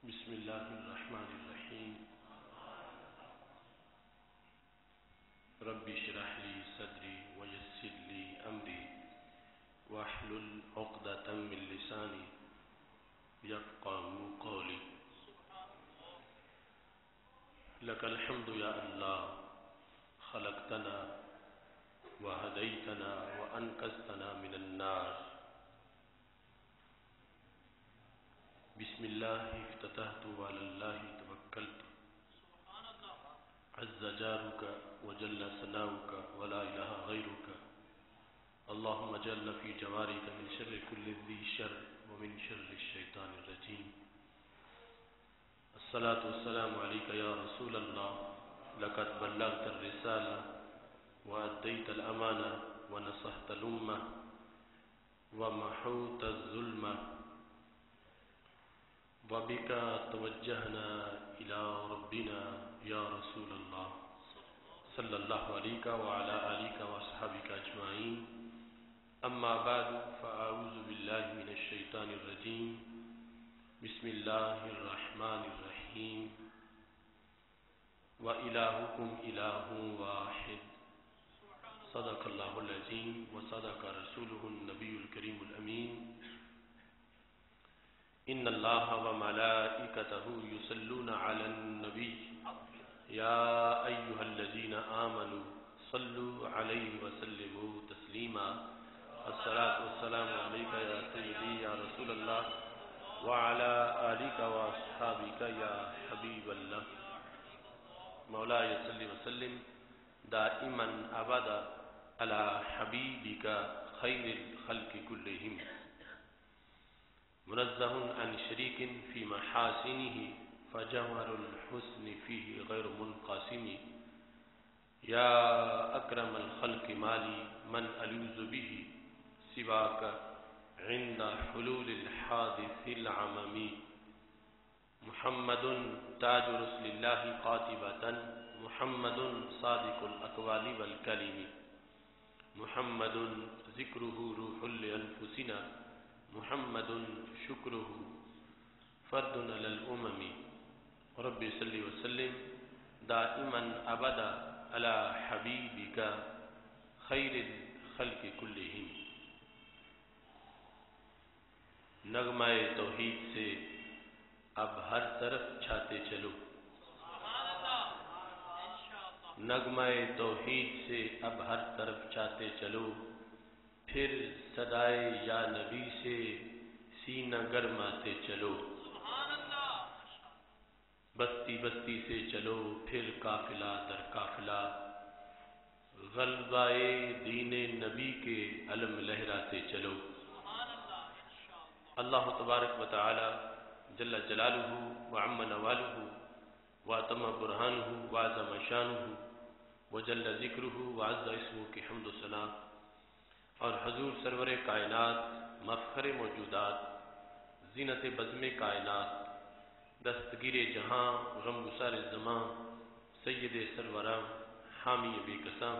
بسم اللہ الرحمن الرحیم رب اشرح لی صدری ویسر لی امری واحلل عقدۃ من لسانی یفقهوا قولی لک الحمد یا اللہ خلقتنا وہدیتنا وانقذتنا من النار بسم اللہ افتتحت وعلی اللہ توکلت عز جارک وجل ثناؤک ولا الہ غیرک اللہم اجعلنا فی جوارک من شر کل ذی شر ومن شر الشیطان الرجیم الصلاة والسلام علیک یا رسول اللہ لقد بلغت الرسالہ وأديت الأمانة ونصحت الأمة ومحوت الظلمة وبك توجهنا إلى ربنا يا رسول الله صلى الله عليك وعلى آلك وأصحابك أجمعين أما بعد فأعوذ بالله من الشيطان الرجيم بسم الله الرحمن الرحيم وإلهكم إله واحد صدق اللہ العظیم وصدق رسولہ النبی الکریم الامین ان اللہ وملائکتہ یصلون علی النبی یا ایہا الذین آمنوا صلوا علیہ وسلموا تسلیما الصلاة والسلام علیک یا سیدی یا رسول اللہ وعلی آلک واصحابک یا حبیب اللہ مولاي صلی وسلم دائما ابدا على حبيبك خير الخلق كلهم منزه عن شريك في محاسنه فجوهر الحسن فيه غير منقسم يا أكرم الخلق مالي من ألوذ به سواك عند حلول الحادث العمم محمد تاج رسل الله قاتبة محمد صادق الأقوال والكلم محمد ذكره روح لأنفسنا محمد شكره فرد على الأمم رب صل وسلم دائما أبدا على حبيبك خير الخلق كلهم نغمہ توحید سے اب ہر طرف چھاتے چلو نغمہ توحید سے اب ہر طرف چاہتے چلو پھر صدائے یا نبی سے سینہ گرماتے چلو بستی بستی سے چلو پھر قافلہ در قافلہ غلبہ دین نبی کے علم لہراتے چلو اللہ تبارک و تعالی جل جلالہ وعم نوالہ واتم برہانہ وعظم شانہ وجل ذکرہ وعز اسمہ کی حمد و ثنا اور حضور سرور کائنات مفخر موجودات زینت بزم کائنات دستگیر جہاں غم گسار زماں سید سروراں حامی بے قسام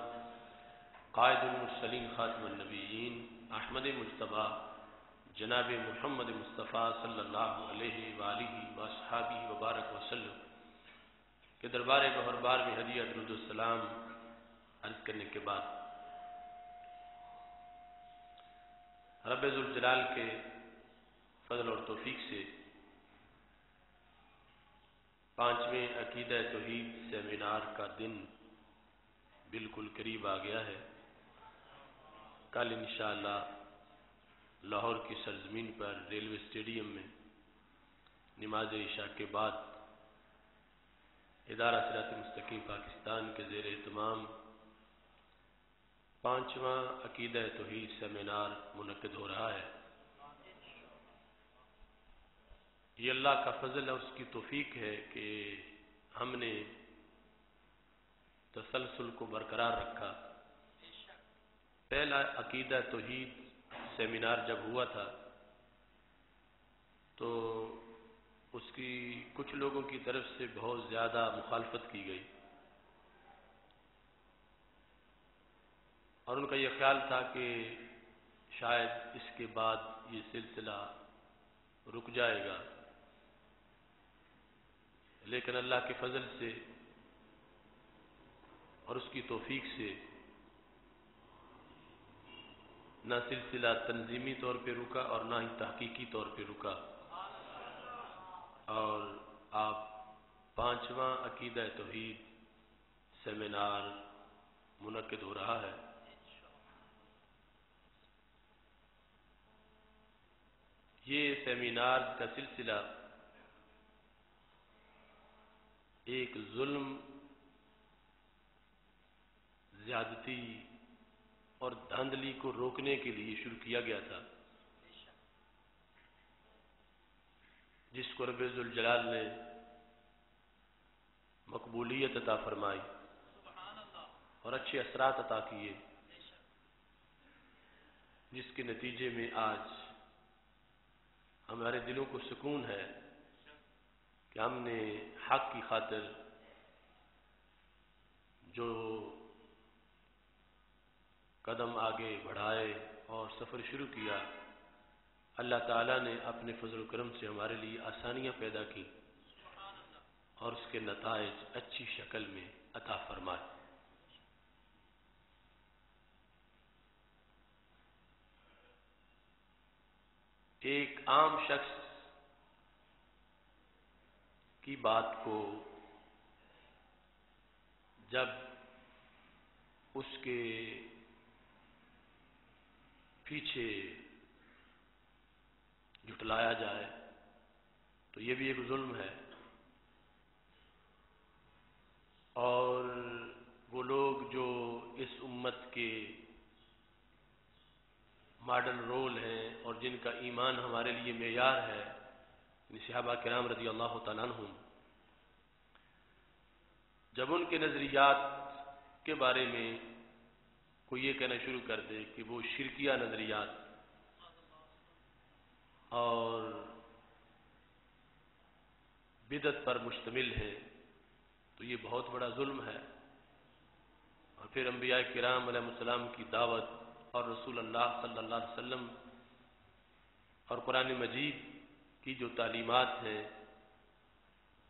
قائد المرسلین خاتم النبیین احمد مجتبی جناب محمد مصطفیٰ صلی اللہ علیہ وآلہ وصحابہ وبارک وسلم کہ دربار گوہربار میں ہدیہ درود السلام عرض کرنے کے بعد رب ذوالجلال کے فضل اور توفیق سے 5ویں عقیدہ توحید سیمینار کا دن بالکل قریب آ گیا ہے کل انشاءاللہ لاہور کی سرزمین پر ریلوے اسٹیڈیم میں نماز عشاء کے بعد ادارہ صراط مستقیم پاکستان کے زیر اہتمام 5واں عقیدہ توحید سیمینار منعقد ہو رہا ہے یہ اللہ کا فضل ہے اس کی توفیق ہے کہ ہم نے تسلسل کو برقرار رکھا پہلا عقیدہ توحید سیمینار جب ہوا تھا تو اس کی کچھ لوگوں کی طرف سے بہت زیادہ مخالفت کی گئی اور ان کا یہ خیال تھا کہ شاید اس کے بعد یہ سلسلہ رک جائے گا لیکن اللہ کے فضل سے اور اس کی توفیق سے نہ سلسلہ تنظیمی طور پہ رکا اور نہ ہی تحقیقی طور پہ رکا، اور آپ 5واں عقیدہ توحید سیمینار منعقد ہو رہا ہے۔ یہ سیمینار کا سلسلہ ایک ظلم، زیادتی اور دھاندلی کو روکنے کے لیے شروع کیا گیا تھا، جس کو رب ذوالجلال نے مقبولیت عطا فرمائی اور اچھے اثرات عطا کیے، جس کے نتیجے میں آج ہمارے دلوں کو سکون ہے کہ ہم نے حق کی خاطر جو قدم آگے بڑھائے اور سفر شروع کیا، اللہ تعالیٰ نے اپنے فضل و کرم سے ہمارے لیے آسانیاں پیدا کی اور اس کے نتائج اچھی شکل میں عطا فرمائے۔ ایک عام شخص کی بات کو جب اس کے پیچھے جھٹلایا جائے تو یہ بھی ایک ظلم ہے، اور وہ لوگ جو اس امت کے ماڈل رول ہیں اور جن کا ایمان ہمارے لیے معیار ہے، صحابہ کرام رضی اللہ تعالیٰ عنہم، جب ان کے نظریات کے بارے میں کوئی یہ کہنا شروع کر دے کہ وہ شرکیہ نظریات اور بدعت پر مشتمل ہے، تو یہ بہت بڑا ظلم ہے۔ اور پھر انبیاء کرام علیہ السلام کی دعوت اور رسول اللہ صلی اللہ علیہ وسلم اور قرآن مجید کی جو تعلیمات ہیں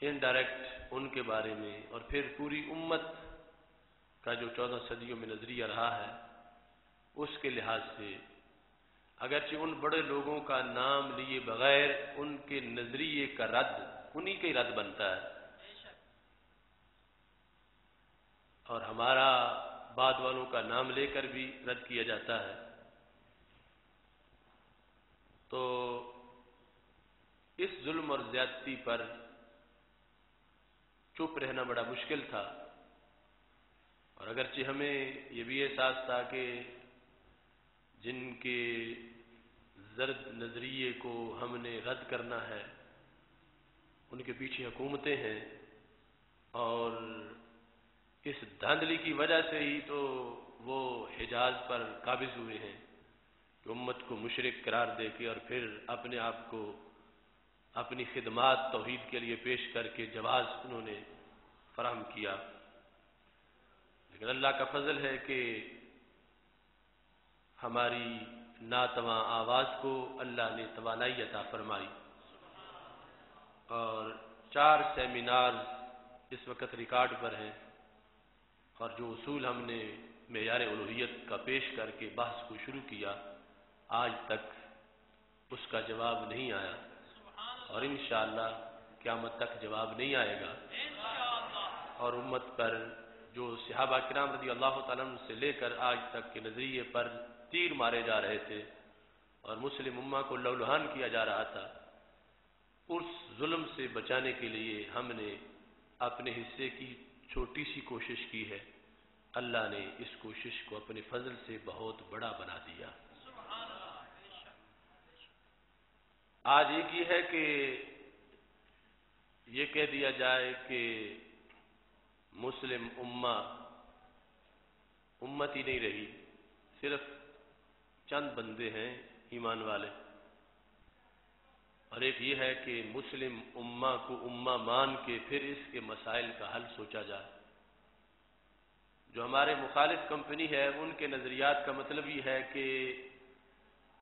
انڈائریکٹ ان کے بارے میں، اور پھر پوری امت کا جو 14 صدیوں میں نظریہ رہا ہے، اس کے لحاظ سے اگرچہ ان بڑے لوگوں کا نام لیے بغیر ان کے نظریے کا رد انہی کا ہی رد بنتا ہے، اور ہمارا بعد والوں کا نام لے کر بھی رد کیا جاتا ہے۔ تو اس ظلم اور زیادتی پر چپ رہنا بڑا مشکل تھا، اور اگرچہ ہمیں یہ بھی احساس تھا کہ جن کے زرد نظریے کو ہم نے رد کرنا ہے ان کے پیچھے حکومتیں ہیں، اور اس دھاندلی کی وجہ سے ہی تو وہ حجاز پر قابض ہوئے ہیں کہ امت کو مشرک قرار دے کے اور پھر اپنے آپ کو اپنی خدمات توحید کے لیے پیش کر کے جواز انہوں نے فراہم کیا۔ لیکن اللہ کا فضل ہے کہ ہماری ناتواں آواز کو اللہ نے توانائی عطا فرمائی، اور 4 سیمینار اس وقت ریکارڈ پر ہیں، اور جو اصول ہم نے معیار الوہیت کا پیش کر کے بحث کو شروع کیا، آج تک اس کا جواب نہیں آیا، اور انشاءاللہ قیامت تک جواب نہیں آئے گا۔ اور امت پر جو صحابہ کرام رضی اللہ تعالیٰ عنہ سے لے کر آج تک کے نظریے پر تیر مارے جا رہے تھے اور مسلم امہ کو لولہان کیا جا رہا تھا، اس ظلم سے بچانے کے لیے ہم نے اپنے حصے کی چھوٹی سی کوشش کی ہے، اللہ نے اس کوشش کو اپنے فضل سے بہت بڑا بنا دیا۔ آج ایک یہ ہے کہ یہ کہہ دیا جائے کہ مسلم امہ امت ہی نہیں رہی، صرف چند بندے ہیں ایمان والے، اور ایک یہ ہے کہ مسلم امہ کو امہ مان کے پھر اس کے مسائل کا حل سوچا جائے۔ جو ہمارے مخالف کمپنی ہے ان کے نظریات کا مطلب یہ ہے کہ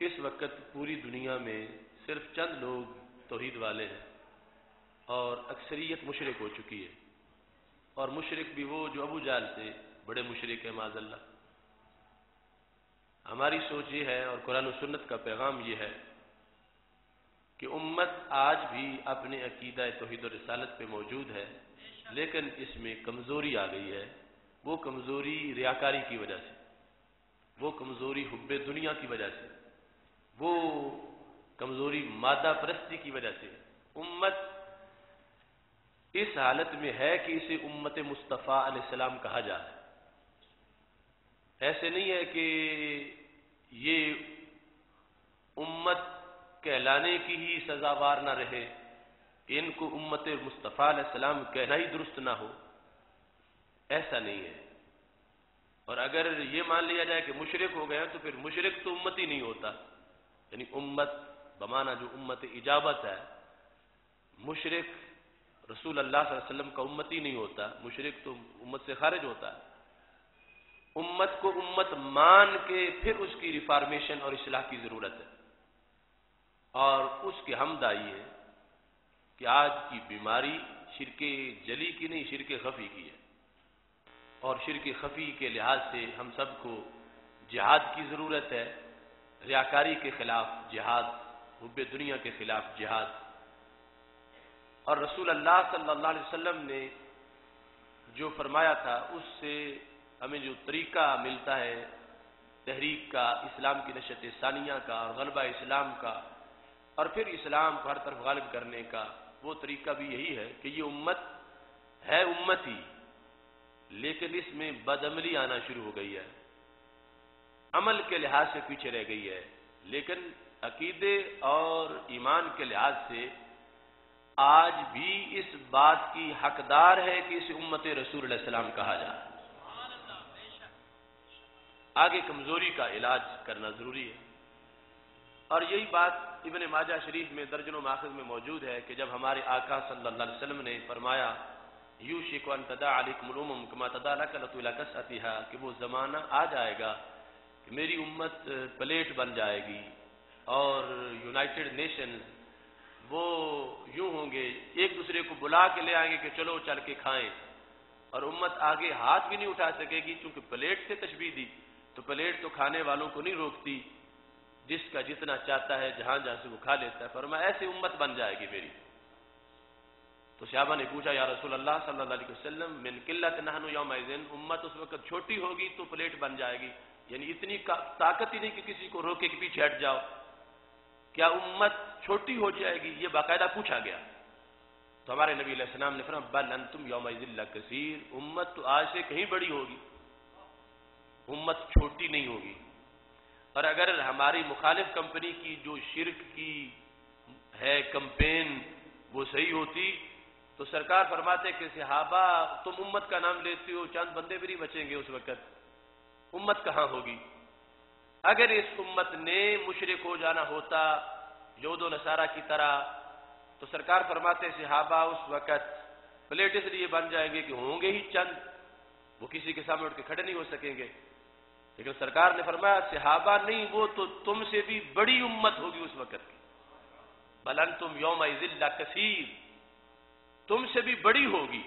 اس وقت پوری دنیا میں صرف چند لوگ توحید والے ہیں، اور اکثریت مشرک ہو چکی ہے، اور مشرک بھی وہ جو ابو جہل سے بڑے مشرک ہیں معاذ اللہ۔ ہماری سوچ یہ ہے اور قرآن و سنت کا پیغام یہ ہے کہ امت آج بھی اپنے عقیدہ توحید و رسالت پہ موجود ہے، لیکن اس میں کمزوری آ گئی ہے۔ وہ کمزوری ریاکاری کی وجہ سے، وہ کمزوری حب دنیا کی وجہ سے، وہ کمزوری مادہ پرستی کی وجہ سے امت اس حالت میں ہے کہ اسے امت مصطفیٰ علیہ السلام کہا جائے۔ ایسے نہیں ہے کہ یہ امت کہلانے کی ہی سزاوار نہ رہے، کہ ان کو امت مصطفیٰ علیہ السلام کہنا ہی درست نہ ہو، ایسا نہیں ہے۔ اور اگر یہ مان لیا جائے کہ مشرک ہو گئے تو پھر مشرک تو امت ہی نہیں ہوتا، یعنی امت بمانا جو امت اجابت ہے، مشرک رسول اللہ صلی اللہ علیہ وسلم کا امت ہی نہیں ہوتا، مشرک تو امت سے خارج ہوتا ہے۔ امت کو امت مان کے پھر اس کی ریفارمیشن اور اصلاح کی ضرورت ہے، اور اس کی حمد آئی ہے کہ آج کی بیماری شرک جلی کی نہیں، شرک خفی کی ہے، اور شرک خفی کے لحاظ سے ہم سب کو جہاد کی ضرورت ہے، ریاکاری کے خلاف جہاد، حب دنیا کے خلاف جہاد۔ اور رسول اللہ صلی اللہ علیہ وسلم نے جو فرمایا تھا اس سے ہمیں جو طریقہ ملتا ہے تحریک کا، اسلام کی نشت ثانیہ کا اور غلبہ اسلام کا، اور پھر اسلام کو ہر طرف غالب کرنے کا، وہ طریقہ بھی یہی ہے کہ یہ امت ہے امتی، لیکن اس میں بدعملی آنا شروع ہو گئی ہے، عمل کے لحاظ سے پیچھے رہ گئی ہے، لیکن عقیدے اور ایمان کے لحاظ سے آج بھی اس بات کی حقدار ہے کہ اسے امت رسول علیہ السلام کہا جائے۔ آگے کمزوری کا علاج کرنا ضروری ہے، اور یہی بات ابن ماجہ شریف میں درجنوں ماخذ میں موجود ہے کہ جب ہمارے آقا صلی اللہ علیہ وسلم نے فرمایا یوشک ان تداعی علیکم الامم کما تداعی الاکلۃ الی کسأتھا، کہ وہ زمانہ آ جائے گا کہ میری امت پلیٹ بن جائے گی، اور یونائٹڈ نیشنز وہ یوں ہوں گے، ایک دوسرے کو بلا کے لے آئیں گے کہ چلو چل کے کھائیں، اور امت آگے ہاتھ بھی نہیں اٹھا سکے گی، چونکہ پلیٹ سے تشبیہ دی تو پلیٹ تو کھانے والوں کو نہیں روکتی، جس کا جتنا چاہتا ہے جہاں جہاں سے وہ کھا لیتا ہے۔ فرمایا ایسی امت بن جائے گی میری۔ تو صحابہ نے پوچھا یا رسول اللہ صلی اللہ علیہ وسلم من قلت نحن یومئذ، امت اس وقت چھوٹی ہوگی تو پلیٹ بن جائے گی، یعنی اتنی طاقت ہی نہیں کہ کسی کو روکے کہ پیچھے ہٹ جاؤ، کیا امت چھوٹی ہو جائے گی؟ یہ باقاعدہ پوچھا گیا تو ہمارے نبی علیہ السلام نے فرمایا بل انتم یومئذ لکثیر، امت تو آج سے کہیں بڑی ہوگی، امت چھوٹی نہیں ہوگی۔ اور اگر ہماری مخالف کمپنی کی جو شرک کی ہے کمپین وہ صحیح ہوتی تو سرکار فرماتے کہ صحابہ تم امت کا نام لیتے ہو، چند بندے بھی نہیں بچیں گے اس وقت، امت کہاں ہوگی؟ اگر اس امت نے مشرک ہو جانا ہوتا یہود و نصارہ کی طرح تو سرکار فرماتے صحابہ اس وقت پلیٹ اس لیے بن جائیں گے کہ ہوں گے ہی چند، وہ کسی کے سامنے اٹھ کے کھڑے نہیں ہو سکیں گے، لیکن سرکار نے فرمایا صحابہ نہیں، وہ تو تم سے بھی بڑی امت ہوگی اس وقت کی، بل انتم یومئذ لکثیر، تم سے بھی بڑی ہوگی۔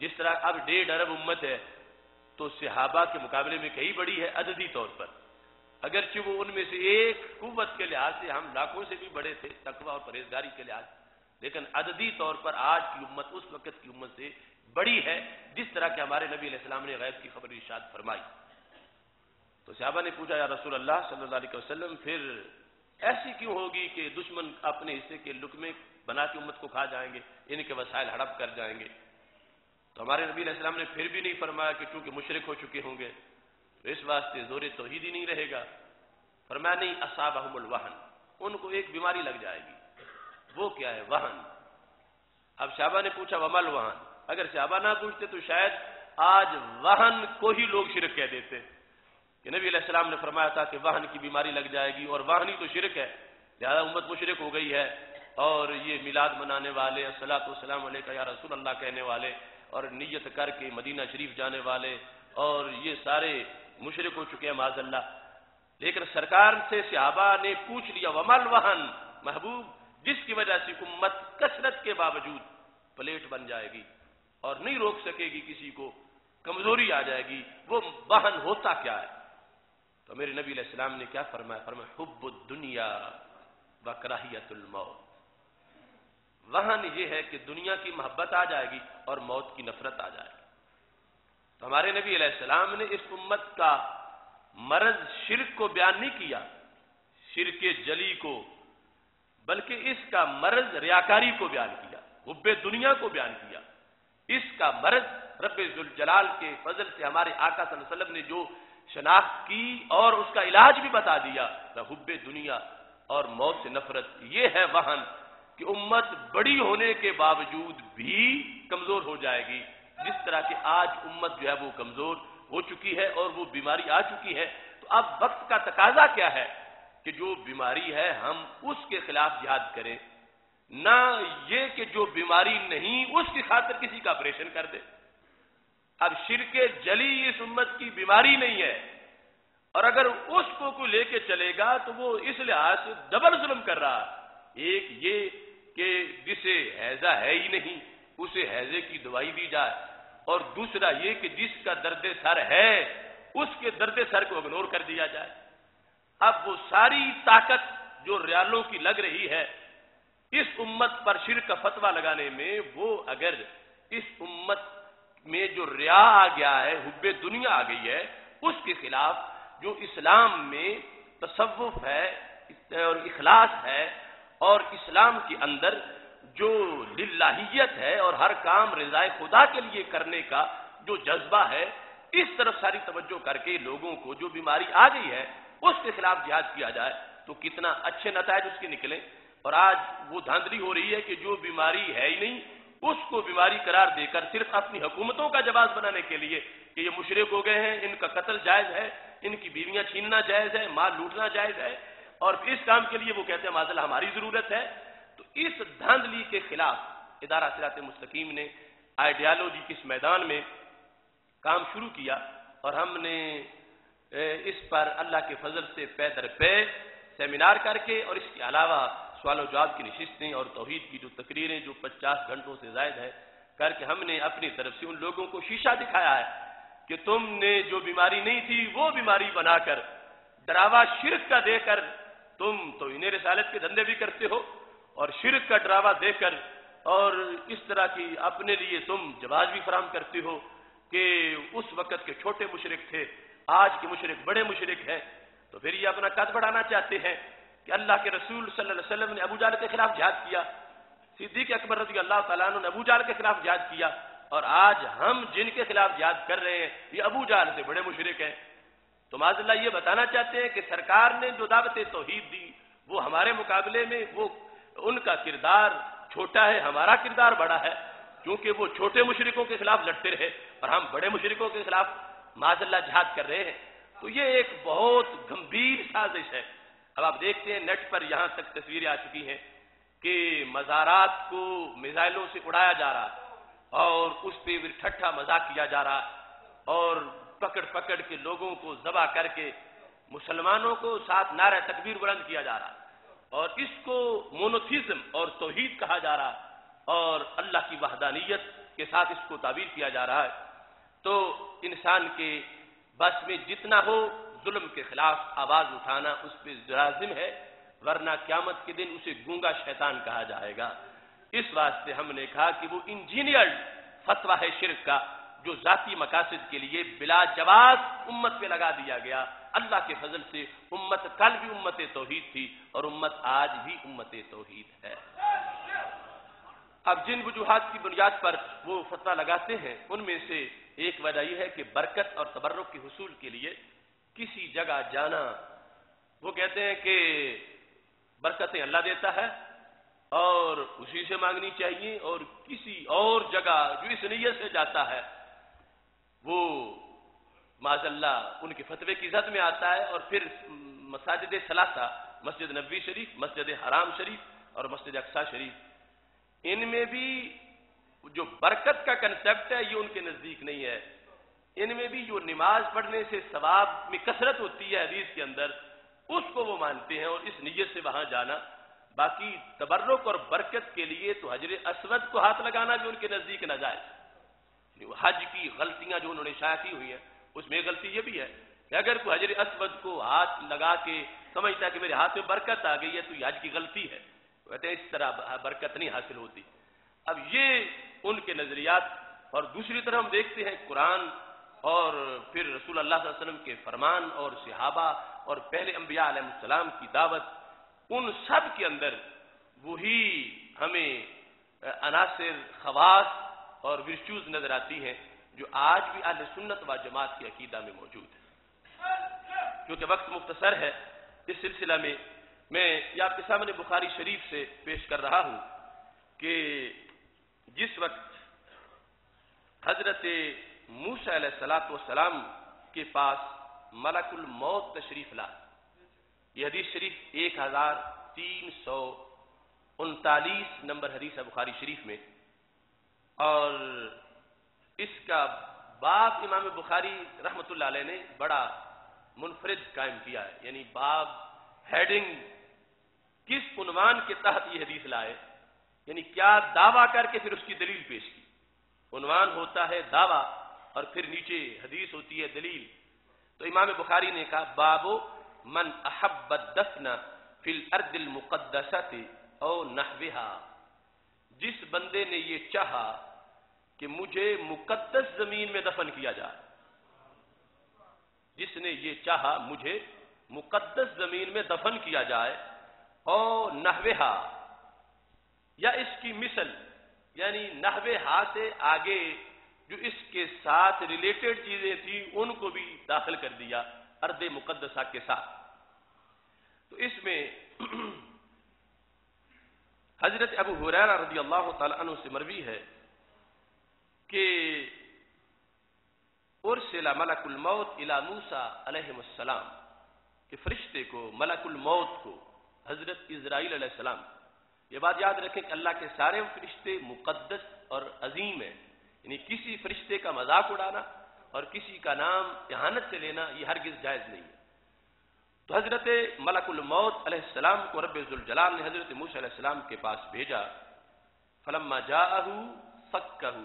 جس طرح اب 1.5 ارب امت ہے تو صحابہ کے مقابلے میں کئی بڑی ہے عددی طور پر، اگرچہ وہ ان میں سے ایک قوت کے لحاظ سے ہم لاکھوں سے بھی بڑے تھے تقوی اور پرہیزگاری کے لحاظ، لیکن عددی طور پر آج کی امت اس وقت کی امت سے بڑی ہے، جس طرح کہ ہمارے نبی علیہ السلام نے غیب کی خبر ارشاد فرمائی۔ تو صحابہ نے پوچھا یا رسول اللہ صلی اللہ علیہ وسلم پھر ایسی کیوں ہوگی کہ دشمن اپنے حصے کے لقمے بنا کے امت کو کھا جائیں گے، ان کے وسائل ہڑپ کر جائیں گے؟ تو ہمارے نبی علیہ السلام نے پھر بھی نہیں فرمایا کہ چونکہ مشرک ہو چکے ہوں گے تو اس واسطے زور توحید ہی نہیں رہے گا، فرمایا نہیں اصابہم الوہن، ان کو ایک بیماری لگ جائے گی، وہ کیا ہے؟ وہن۔ اب صحابہ نے پوچھا ومل وہن، اگر صحابہ نہ پوچھتے تو شاید آج وہن کو ہی لوگ شرک کہہ دیتے، کہ نبی علیہ السلام نے فرمایا تھا کہ وہن کی بیماری لگ جائے گی، اور وہن ہی تو شرک ہے، لہذا امت مشرک ہو گئی ہے، اور یہ میلاد منانے والے الصلاۃ والسلام علیکہ یا رسول اللہ کہنے والے اور نیت کر کے مدینہ شریف جانے والے اور یہ سارے مشرک ہو چکے ہیں معاذ اللہ۔ لیکن سرکار سے صحابہ نے پوچھ لیا ومل وہن، محبوب جس کی وجہ سے امت کثرت کے باوجود پلیٹ بن جائے گی اور نہیں روک سکے گی کسی کو، کمزوری آ جائے گی۔ وہ وہن ہوتا کیا ہے؟ تو میرے نبی علیہ السلام نے کیا فرمایا؟ فرمایا حب الدنیا و کراہیت الموت۔ وہن یہ ہے کہ دنیا کی محبت آ جائے گی اور موت کی نفرت آ جائے گی۔ تو ہمارے نبی علیہ السلام نے اس امت کا مرض شرک کو بیان نہیں کیا، شرک جلی کو، بلکہ اس کا مرض ریاکاری کو بیان کیا، حب دنیا کو بیان کیا۔ اس کا مرض رب ذوالجلال کے فضل سے ہمارے آقا صلی اللہ علیہ وسلم نے جو شناخت کی اور اس کا علاج بھی بتا دیا، حب دنیا اور موت سے نفرت۔ یہ ہے وہن کہ امت بڑی ہونے کے باوجود بھی کمزور ہو جائے گی، جس طرح کہ آج امت جو ہے وہ کمزور ہو چکی ہے اور وہ بیماری آ چکی ہے۔ تو اب وقت کا تقاضا کیا ہے کہ جو بیماری ہے ہم اس کے خلاف جہاد کریں، نہ یہ کہ جو بیماری نہیں اس کی خاطر کسی کا آپریشن کر دے۔ اب شرک جلی اس امت کی بیماری نہیں ہے، اور اگر اس کو کوئی لے کے چلے گا تو وہ اس لحاظ سے ڈبل ظلم کر رہا ہے۔ ایک یہ کہ جسے ہیضہ ہے ہی نہیں اسے ہیضے کی دوائی دی جائے، اور دوسرا یہ کہ جس کا درد سر ہے اس کے درد سر کو اگنور کر دیا جائے۔ اب وہ ساری طاقت جو ریالوں کی لگ رہی ہے اس امت پر شرک کا فتویٰ لگانے میں، وہ اگر اس امت میں جو ریا آ گیا ہے، حب دنیا آ گئی ہے، اس کے خلاف جو اسلام میں تصوف ہے اور اخلاص ہے، اور اسلام کے اندر جو للہیت ہے اور ہر کام رضائے خدا کے لیے کرنے کا جو جذبہ ہے، اس طرف ساری توجہ کر کے لوگوں کو جو بیماری آ گئی ہے اس کے خلاف جہاد کیا جائے تو کتنا اچھے نتائج اس کے نکلیں۔ اور آج وہ دھاندلی ہو رہی ہے کہ جو بیماری ہے ہی نہیں اس کو بیماری قرار دے کر صرف اپنی حکومتوں کا جواز بنانے کے لیے کہ یہ مشرک ہو گئے ہیں، ان کا قتل جائز ہے، ان کی بیویاں چھیننا جائز ہے، مال لوٹنا جائز ہے، اور اس کام کے لیے وہ کہتے ہیں معاذ اللہ ہماری ضرورت ہے۔ تو اس دھاندلی کے خلاف ادارہ صراط مستقیم نے آئیڈیالوجی کے اس میدان میں کام شروع کیا، اور ہم نے اس پر اللہ کے فضل سے پے در پے سیمینار کر کے، اور اس کے علاوہ سوال و جواب کی نشستیں اور توحید کی جو تقریریں جو 50 گھنٹوں سے زائد ہے کر کے، ہم نے اپنی طرف سے ان لوگوں کو شیشہ دکھایا ہے کہ تم نے جو بیماری نہیں تھی وہ بیماری بنا کر ڈراوا شرک کا دے کر تم تو انہیں رسالت کے دھندے بھی کرتے ہو، اور شرک کا ڈراوا دے کر اور اس طرح کی اپنے لیے تم جواز بھی فراہم کرتے ہو کہ اس وقت کے چھوٹے مشرک تھے، آج کے مشرک بڑے مشرک ہیں۔ تو پھر یہ اپنا قد بڑھانا چاہتے ہیں کہ اللہ کے رسول صلی اللہ علیہ وسلم نے ابو جہل کے خلاف جہاد کیا، صدیق اکبر رضی اللہ تعالیٰ عنہ نے ابو جہل کے خلاف جہاد کیا، اور آج ہم جن کے خلاف جہاد کر رہے ہیں یہ ابو جہل سے بڑے مشرک ہیں۔ تو معاذ اللہ یہ بتانا چاہتے ہیں کہ سرکار نے جو دعوت توحید دی وہ ہمارے مقابلے میں وہ ان کا کردار چھوٹا ہے، ہمارا کردار بڑا ہے، کیونکہ وہ چھوٹے مشرکوں کے خلاف لڑتے رہے اور ہم بڑے مشرکوں کے خلاف معاذ اللہ جہاد کر رہے ہیں۔ تو یہ ایک بہت گمبھیر سازش ہے۔ اب آپ دیکھتے ہیں نیٹ پر یہاں تک تصویریں آ چکی ہیں کہ مزارات کو میزائلوں سے اڑایا جا رہا ہے اور اس پہ ٹھٹھا مذاق کیا جا رہا ہے، اور پکڑ پکڑ کے لوگوں کو ذبح کر کے مسلمانوں کو ساتھ نعرہ تکبیر بلند کیا جا رہا ہے، اور اس کو مونوتھیزم اور توحید کہا جا رہا ہے اور اللہ کی وحدانیت کے ساتھ اس کو تعبیر کیا جا رہا ہے۔ تو انسان کے بس میں جتنا ہو ظلم کے خلاف آواز اٹھانا اس پہ لازم ہے، ورنہ قیامت کے دن اسے گونگا شیطان کہا جائے گا۔ اس واسطے ہم نے کہا کہ وہ انجینئرڈ فتویٰ ہے شرک کا جو ذاتی مقاصد کے لیے بلا جواز امت پہ لگا دیا گیا۔ اللہ کے فضل سے امت کل بھی امت توحید تھی اور امت آج بھی امت توحید ہے۔ اب جن وجوہات کی بنیاد پر وہ فتویٰ لگاتے ہیں ان میں سے ایک وجہ یہ ہے کہ برکت اور تبرک کے حصول کے لیے کسی جگہ جانا، وہ کہتے ہیں کہ برکتیں اللہ دیتا ہے اور اسی سے مانگنی چاہیے، اور کسی اور جگہ جو اس نیت سے جاتا ہے وہ معاذ اللہ ان کے فتوے کی زد میں آتا ہے۔ اور پھر مساجد ثلاثہ، مسجد نبوی شریف، مسجد حرام شریف اور مسجد اقصی شریف، ان میں بھی جو برکت کا کنسپٹ ہے یہ ان کے نزدیک نہیں ہے۔ ان میں بھی جو نماز پڑھنے سے ثواب میں کثرت ہوتی ہے حدیث کے اندر، اس کو وہ مانتے ہیں، اور اس نیت سے وہاں جانا باقی تبرک اور برکت کے لیے تو حجر اسود کو ہاتھ لگانا بھی ان کے نزدیک ناجائز۔ حج کی غلطیاں جو انہوں نے شائع کی ہوئی ہیں اس میں غلطی یہ بھی ہے کہ اگر کوئی حجر اسود کو ہاتھ لگا کے سمجھتا ہے کہ میرے ہاتھ میں برکت آ گئی ہے تو یہ حج کی غلطی ہے، کہتے ہیں اس طرح برکت نہیں حاصل ہوتی۔ اب یہ ان کے نظریات، اور دوسری طرف ہم دیکھتے ہیں قرآن اور پھر رسول اللہ صلی اللہ علیہ وسلم کے فرمان اور صحابہ اور پہلے انبیاء علیہ السلام کی دعوت، ان سب کے اندر وہی ہمیں عناصر، خواص اور ورچوز نظر آتی ہیں جو آج بھی اہل سنت و جماعت کے عقیدہ میں موجود ہے۔ کیونکہ وقت مختصر ہے، اس سلسلہ میں یہ آپ کے سامنے بخاری شریف سے پیش کر رہا ہوں کہ جس وقت حضرت موسیٰ علیہ السلام کے پاس ملک الموت تشریف لا، یہ حدیث شریف 1339 نمبر حدیث ہے بخاری شریف میں، اور اس کا باب امام بخاری رحمۃ اللہ علیہ نے بڑا منفرد قائم کیا ہے، یعنی باب ہیڈنگ کس عنوان کے تحت یہ حدیث لائے، یعنی کیا دعویٰ کر کے پھر اس کی دلیل پیش کی۔ عنوان ہوتا ہے دعویٰ اور پھر نیچے حدیث ہوتی ہے دلیل۔ تو امام بخاری نے کہا باب من احب الدفن فی الارض المقدسۃ او نحوها، جس بندے نے یہ چاہا کہ مجھے مقدس زمین میں دفن کیا جائے، جس نے یہ چاہا مجھے مقدس زمین میں دفن کیا جائے، او نحوها، یا اس کی مثل، یعنی نحوها سے آگے جو اس کے ساتھ ریلیٹڈ چیزیں تھیں ان کو بھی داخل کر دیا ارض مقدسہ کے ساتھ۔ تو اس میں حضرت ابو ہریرہ رضی اللہ تعالی عنہ سے مروی ہے کہ ارسل ملک الموت الی موسیٰ علیہ السلام، کہ فرشتے کو، ملک الموت کو حضرت اسرائیل علیہ السلام، یہ بات یاد رکھیں کہ اللہ کے سارے فرشتے مقدس اور عظیم ہیں، یعنی کسی فرشتے کا مذاق اڑانا اور کسی کا نام اہانت سے لینا یہ ہرگز جائز نہیں ہے۔ تو حضرت ملک الموت علیہ السلام کو رب ذوالجلال نے حضرت موسیٰ علیہ السلام کے پاس بھیجا، فلما جاءہ فکہ،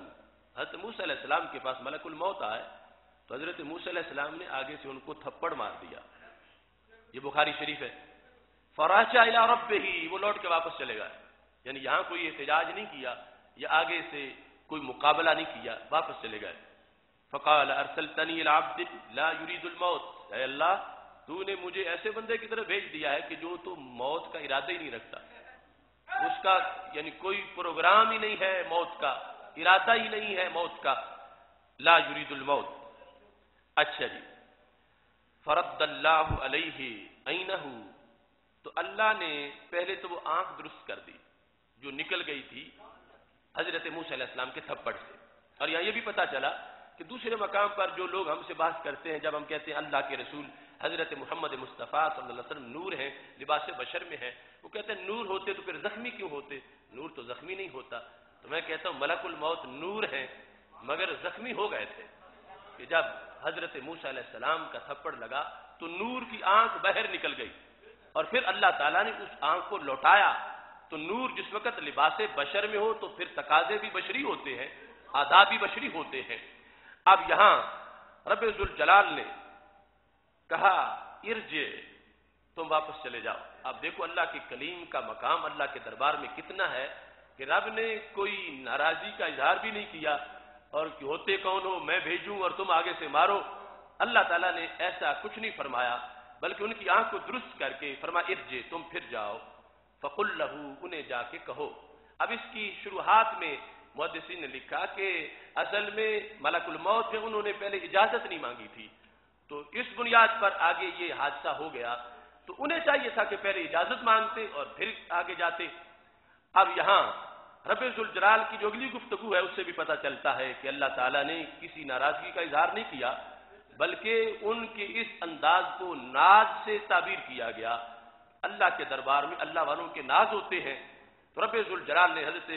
حضرت موسیٰ علیہ السلام کے پاس ملک الموت آئے تو حضرت موسیٰ علیہ السلام نے آگے سے ان کو تھپڑ مار دیا، یہ بخاری شریف ہے۔ فراجع الی ربہ، وہ لوٹ کے واپس چلے گئے، یعنی یہاں کوئی احتجاج نہیں کیا یا آگے سے کوئی مقابلہ نہیں کیا، واپس چلے گئے۔ فقال ارسلتنی الی عبد لا یرید الموت، اے اللہ تو نے مجھے ایسے بندے کی طرف بھیج دیا ہے کہ جو تو موت کا ارادہ ہی نہیں رکھتا، اس کا یعنی کوئی پروگرام ہی نہیں ہے موت کا، ارادہ ہی نہیں ہے موت کا، لا یرید الموت۔ اچھا جی، فرد اللہ علیہ عینہ، تو اللہ نے پہلے تو وہ آنکھ درست کر دی جو نکل گئی تھی حضرت موسیٰ علیہ السلام کے تھپڑ سے۔ اور یہاں یہ بھی پتا چلا کہ دوسرے مقام پر جو لوگ ہم سے بحث کرتے ہیں، جب ہم کہتے ہیں اللہ کے رسول حضرت محمد مصطفیٰ صلی اللہ علیہ وسلم نور ہیں، لباس بشر میں ہیں، وہ کہتے ہیں نور ہوتے تو پھر زخمی کیوں ہوتے؟ نور تو زخمی نہیں ہوتا۔ تو میں کہتا ہوں ملک الموت نور ہیں مگر زخمی ہو گئے تھے، کہ جب حضرت موسیٰ علیہ السلام کا تھپڑ لگا تو نور کی آنکھ باہر نکل گئی، اور پھر اللہ تعالیٰ نے اس آنکھ کو لوٹایا۔ تو نور جس وقت لباس بشر میں ہو تو پھر تقاضے بھی بشری ہوتے ہیں، آداب بھی بشری ہوتے ہیں۔ اب یہاں رب ذوالجلال نے کہا ارجع، تم واپس چلے جاؤ۔ اب دیکھو اللہ کے کلیم کا مقام اللہ کے دربار میں کتنا ہے کہ رب نے کوئی ناراضی کا اظہار بھی نہیں کیا اور کہ ہوتے کون ہو میں بھیجوں اور تم آگے سے مارو، اللہ تعالیٰ نے ایسا کچھ نہیں فرمایا، بلکہ ان کی آنکھ کو درست کر کے فرمایا ارجع، تم پھر جاؤ، فقل لہ، انہیں جا کے کہو۔ اب اس کی شروحات میں محدثین نے لکھا کہ اصل میں ملک الموت میں انہوں نے پہلے اجازت نہیں مانگی تھی، تو اس بنیاد پر آگے یہ حادثہ ہو گیا، تو انہیں چاہیے تھا کہ پہلے اجازت مانگتے اور پھر آگے جاتے۔ اب یہاں رب ذوالجلال کی جو اگلی گفتگو ہے اس سے بھی پتہ چلتا ہے کہ اللہ تعالیٰ نے کسی ناراضگی کا اظہار نہیں کیا، بلکہ ان کے اس انداز کو ناز سے تعبیر کیا گیا۔ اللہ کے دربار میں اللہ والوں کے ناز ہوتے ہیں، تو رب ذوالجلال نے حضرت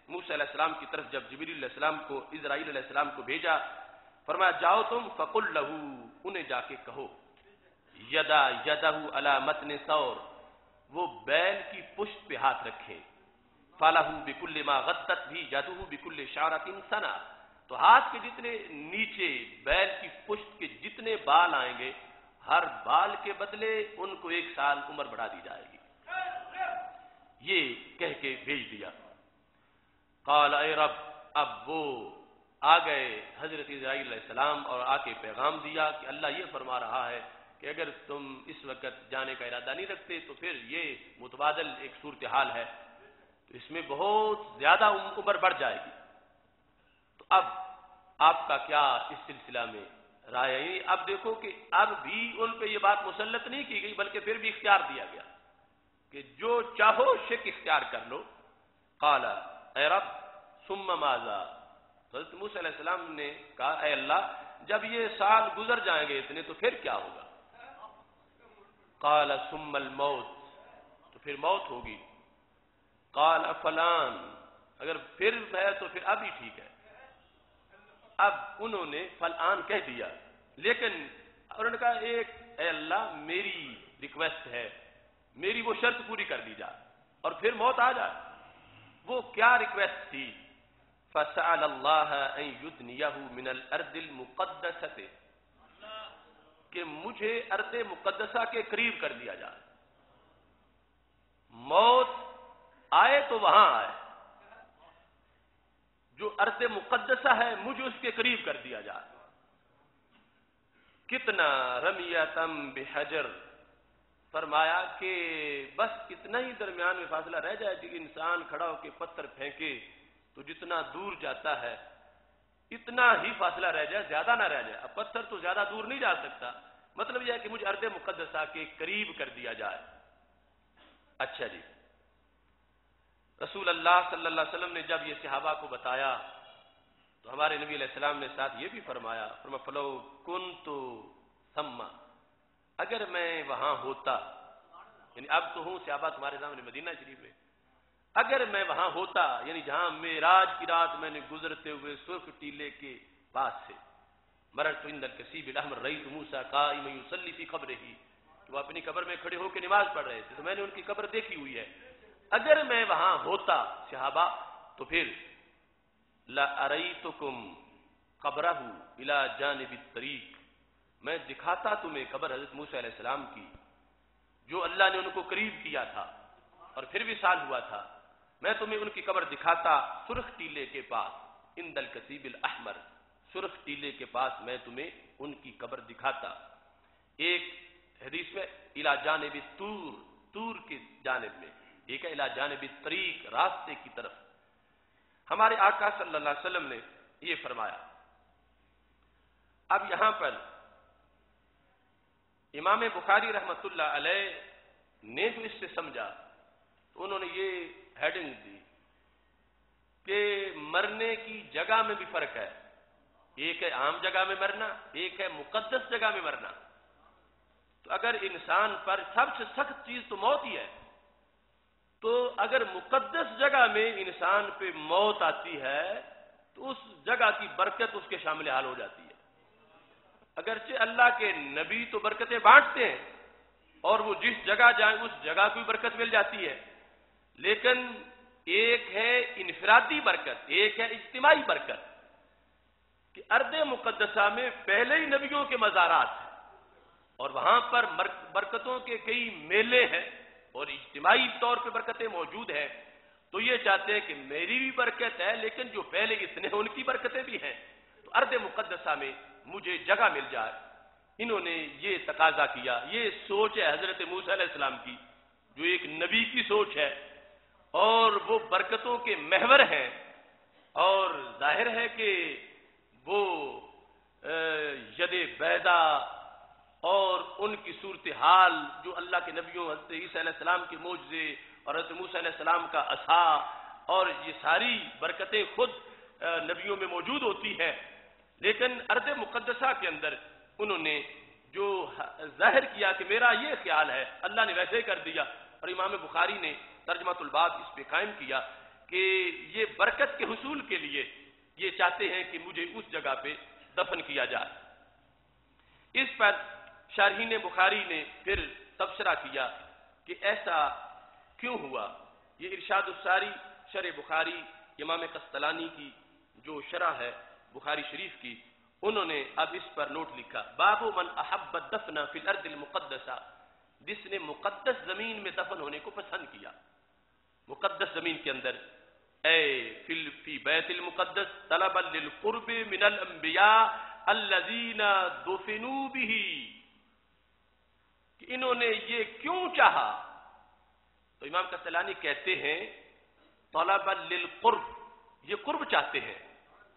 موسیٰ علیہ السلام کی طرف جب جبریل علیہ السلام کو، اسرائیل علیہ السلام کو بھیجا، فرمایا جاؤ تم، فقل لہ، انہیں جا کے کہو، یدا یدہ علی متن ثور، وہ بیل کی پشت پہ ہاتھ رکھیں. فَلَهُ بِكُلِّ مَا غَطَّتْ بِهِ يَدُهُ بِكُلِّ شَعْرَةٍ سَنَةٍ. تو ہاتھ کے جتنے نیچے بیل کی پشت کے جتنے بال آئیں گے ہر بال کے بدلے ان کو 1 سال عمر بڑھا دی جائے گی. یہ کہہ کے بھیج دیا. قال اے رب، اب وہ آ گئے حضرت اسرائیل علیہ السلام اور آ کے پیغام دیا کہ اللہ یہ فرما رہا ہے کہ اگر تم اس وقت جانے کا ارادہ نہیں رکھتے تو پھر یہ متبادل ایک صورتحال ہے، تو اس میں بہت زیادہ عمر بڑھ جائے گی. تو اب آپ کا کیا اس سلسلہ میں رائے ہے؟ اب دیکھو کہ اب بھی ان پہ یہ بات مسلط نہیں کی گئی، بلکہ پھر بھی اختیار دیا گیا کہ جو چاہو شک اختیار کر لو. قال اے رب ثم ماذا. حضرت موسیٰ علیہ السلام نے کہا اے اللہ جب یہ سال گزر جائیں گے اتنے تو پھر کیا ہوگا؟ قال ثم الموت، تو پھر موت ہوگی. قال فلان، اگر پھر ہے تو پھر اب ہی ٹھیک ہے. اب انہوں نے فلان کہہ دیا، لیکن انہوں نے کہا ایک اے اللہ میری ریکویسٹ ہے، میری وہ شرط پوری کر دی جائے اور پھر موت آ جائے. وہ کیا ریکویسٹ تھی؟ فسأل اللہ ان یدنیہ من الارض المقدسۃ، کہ مجھے ارض مقدسہ کے قریب کر دیا جائے. موت آئے تو وہاں آئے، جو ارض مقدسہ ہے مجھے اس کے قریب کر دیا جائے. کتنا رمیتم بحجر، فرمایا کہ بس اتنا ہی درمیان میں فاصلہ رہ جائے کہ انسان کھڑا ہو کے پتھر پھینکے تو جتنا دور جاتا ہے اتنا ہی فاصلہ رہ جائے، زیادہ نہ رہ جائے. اب پتھر تو زیادہ دور نہیں جا سکتا، مطلب یہ ہے کہ مجھے ارض مقدسہ کے قریب کر دیا جائے. اچھا جی، رسول اللہ صلی اللہ علیہ وسلم نے جب یہ صحابہ کو بتایا تو ہمارے نبی علیہ السلام نے ساتھ یہ بھی فرمایا، فلو کنت ثم، اگر میں وہاں ہوتا، یعنی اب تو ہوں صحابہ تمہارے سامنے مدینہ شریف میں، اگر میں وہاں ہوتا، یعنی جہاں معراج کی رات میں نے گزرتے ہوئے سرخ ٹیلے کے پاس سے مررت عند الکثیب الاحمر رأیت موسیٰ قائما یصلی فی قبرہ، وہ اپنی قبر میں کھڑے ہو کے نماز پڑھ رہے تھے تو میں نے ان کی قبر دیکھی ہوئی ہے. اگر میں وہاں ہوتا صحابہ تو پھر لَأَرَيْتُكُمْ قَبْرَهُ إِلَى جَانِبِ الطَّرِيقِ، میں دکھاتا تمہیں قبر حضرت موسیٰ علیہ السلام کی جو اللہ نے ان کو قریب کیا تھا اور پھر بھی سال ہوا تھا. میں تمہیں ان کی قبر دکھاتا سرخ ٹیلے کے پاس، عند الکثیب الاحمر، سرخ ٹیلے کے پاس میں تمہیں ان کی قبر دکھاتا. ایک حدیث میں الی جانب طور، طور کی جانب میں، ایک ہے الی جانب الطریق، راستے کی طرف. ہمارے آقا صلی اللہ علیہ وسلم نے یہ فرمایا. اب یہاں پر امام بخاری رحمۃ اللہ علیہ نے جو اس سے سمجھا تو انہوں نے یہ ہیڈنگ دی کہ مرنے کی جگہ میں بھی فرق ہے. ایک ہے عام جگہ میں مرنا، ایک ہے مقدس جگہ میں مرنا. تو اگر انسان پر سب سے سخت چیز تو موت ہی ہے، تو اگر مقدس جگہ میں انسان پہ موت آتی ہے تو اس جگہ کی برکت اس کے شامل حال ہو جاتی ہے. اگرچہ اللہ کے نبی تو برکتیں بانٹتے ہیں اور وہ جس جگہ جائیں اس جگہ کو برکت مل جاتی ہے، لیکن ایک ہے انفرادی برکت، ایک ہے اجتماعی برکت، کہ ارض مقدسہ میں پہلے ہی نبیوں کے مزارات ہیں اور وہاں پر برکتوں کے کئی میلے ہیں اور اجتماعی طور پہ برکتیں موجود ہیں. تو یہ چاہتے ہیں کہ میری بھی برکت ہے لیکن جو پہلے اتنے ہیں ان کی برکتیں بھی ہیں، تو ارض مقدسہ میں مجھے جگہ مل جائے. انہوں نے یہ تقاضا کیا. یہ سوچ ہے حضرت موسیٰ علیہ السلام کی، جو ایک نبی کی سوچ ہے اور وہ برکتوں کے محور ہیں، اور ظاہر ہے کہ وہ ید بیضا اور ان کی صورتحال جو اللہ کے نبیوں حضرت عیسیٰ علیہ السلام کے معجزے اور حضرت موسیٰ علیہ السلام کا عصا اور یہ ساری برکتیں خود نبیوں میں موجود ہوتی ہیں، لیکن ارض مقدسہ کے اندر انہوں نے جو ظاہر کیا کہ میرا یہ خیال ہے، اللہ نے ویسے کر دیا. اور امام بخاری نے ترجمۃ الباب اس پہ قائم کیا کہ یہ برکت کے حصول کے لیے یہ چاہتے ہیں کہ مجھے اس جگہ پہ دفن کیا جائے. اس پر شارحین بخاری نے پھر تبصرہ کیا کہ ایسا کیوں ہوا؟ یہ ارشاد الساری شرح بخاری امام قسطلانی کی جو شرح ہے بخاری شریف کی، انہوں نے اب اس پر نوٹ لکھا، باب من احب الدفن فی الارض المقدسہ، جس نے مقدس زمین میں دفن ہونے کو پسند کیا، مقدس زمین کے اندر، اے فی بیت المقدس طلبا للقرب من الانبیاء الذین دفنوا بہ، کہ انہوں نے یہ کیوں چاہا؟ تو امام قسطلانی کہتے ہیں طلبا للقرب، یہ قرب چاہتے ہیں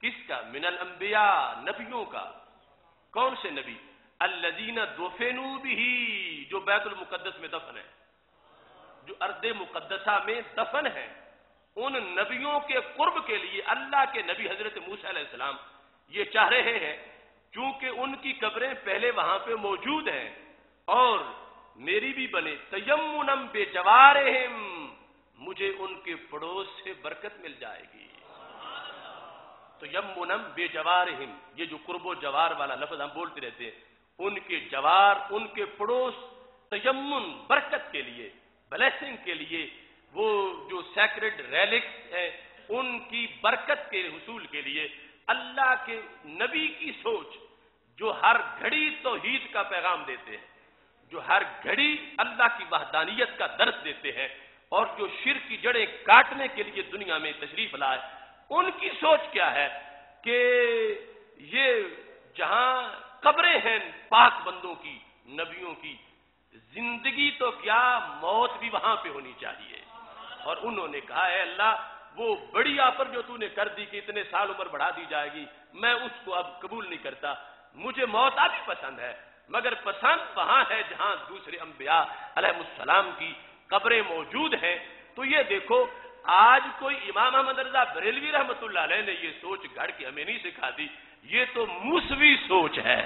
کس کا؟ من الانبیاء، نبیوں کا۔ کون سے نبی؟ الذین دفنوا بہ، جو بیت المقدس میں دفن ہے، جو ارض مقدسہ میں دفن ہے، ان نبیوں کے قرب کے لیے اللہ کے نبی حضرت موسیٰ علیہ السلام یہ چاہ رہے ہیں، چونکہ ان کی قبریں پہلے وہاں پہ موجود ہیں اور میری بھی بنے، تیمنم بجوارہم، مجھے ان کے پڑوس سے برکت مل جائے گی۔ تیمنم بجوارہم، یہ جو قرب و جوار والا لفظ ہم بولتے رہتے ہیں، ان کے جوار، ان کے پڑوس، تیمن برکت کے لیے، بلیسنگ کے لیے، وہ جو سیکرڈ ریلکس ہیں ان کی برکت کے حصول کے لیے اللہ کے نبی کی سوچ، جو ہر گھڑی توحید کا پیغام دیتے ہیں، جو ہر گھڑی اللہ کی وحدانیت کا درس دیتے ہیں اور جو شرک کی جڑیں کاٹنے کے لیے دنیا میں تشریف لائے، ان کی سوچ کیا ہے کہ یہ جہاں قبریں ہیں پاک بندوں کی، نبیوں کی، زندگی تو کیا موت بھی وہاں پہ ہونی چاہیے۔ اور انہوں نے کہا ہے اللہ وہ بڑی آفر جو تو نے کر دی کہ اتنے سال عمر بڑھا دی جائے گی، میں اس کو اب قبول نہیں کرتا، مجھے موت ابھی پسند ہے، مگر پسند وہاں ہے جہاں دوسرے انبیاء علیہ السلام کی قبریں موجود ہیں۔ تو یہ دیکھو آج کوئی امام احمد رضا بریلوی رحمۃ اللہ علیہ نے یہ سوچ گھڑ کے ہمیں نہیں سکھا دی، یہ تو موسوی سوچ ہے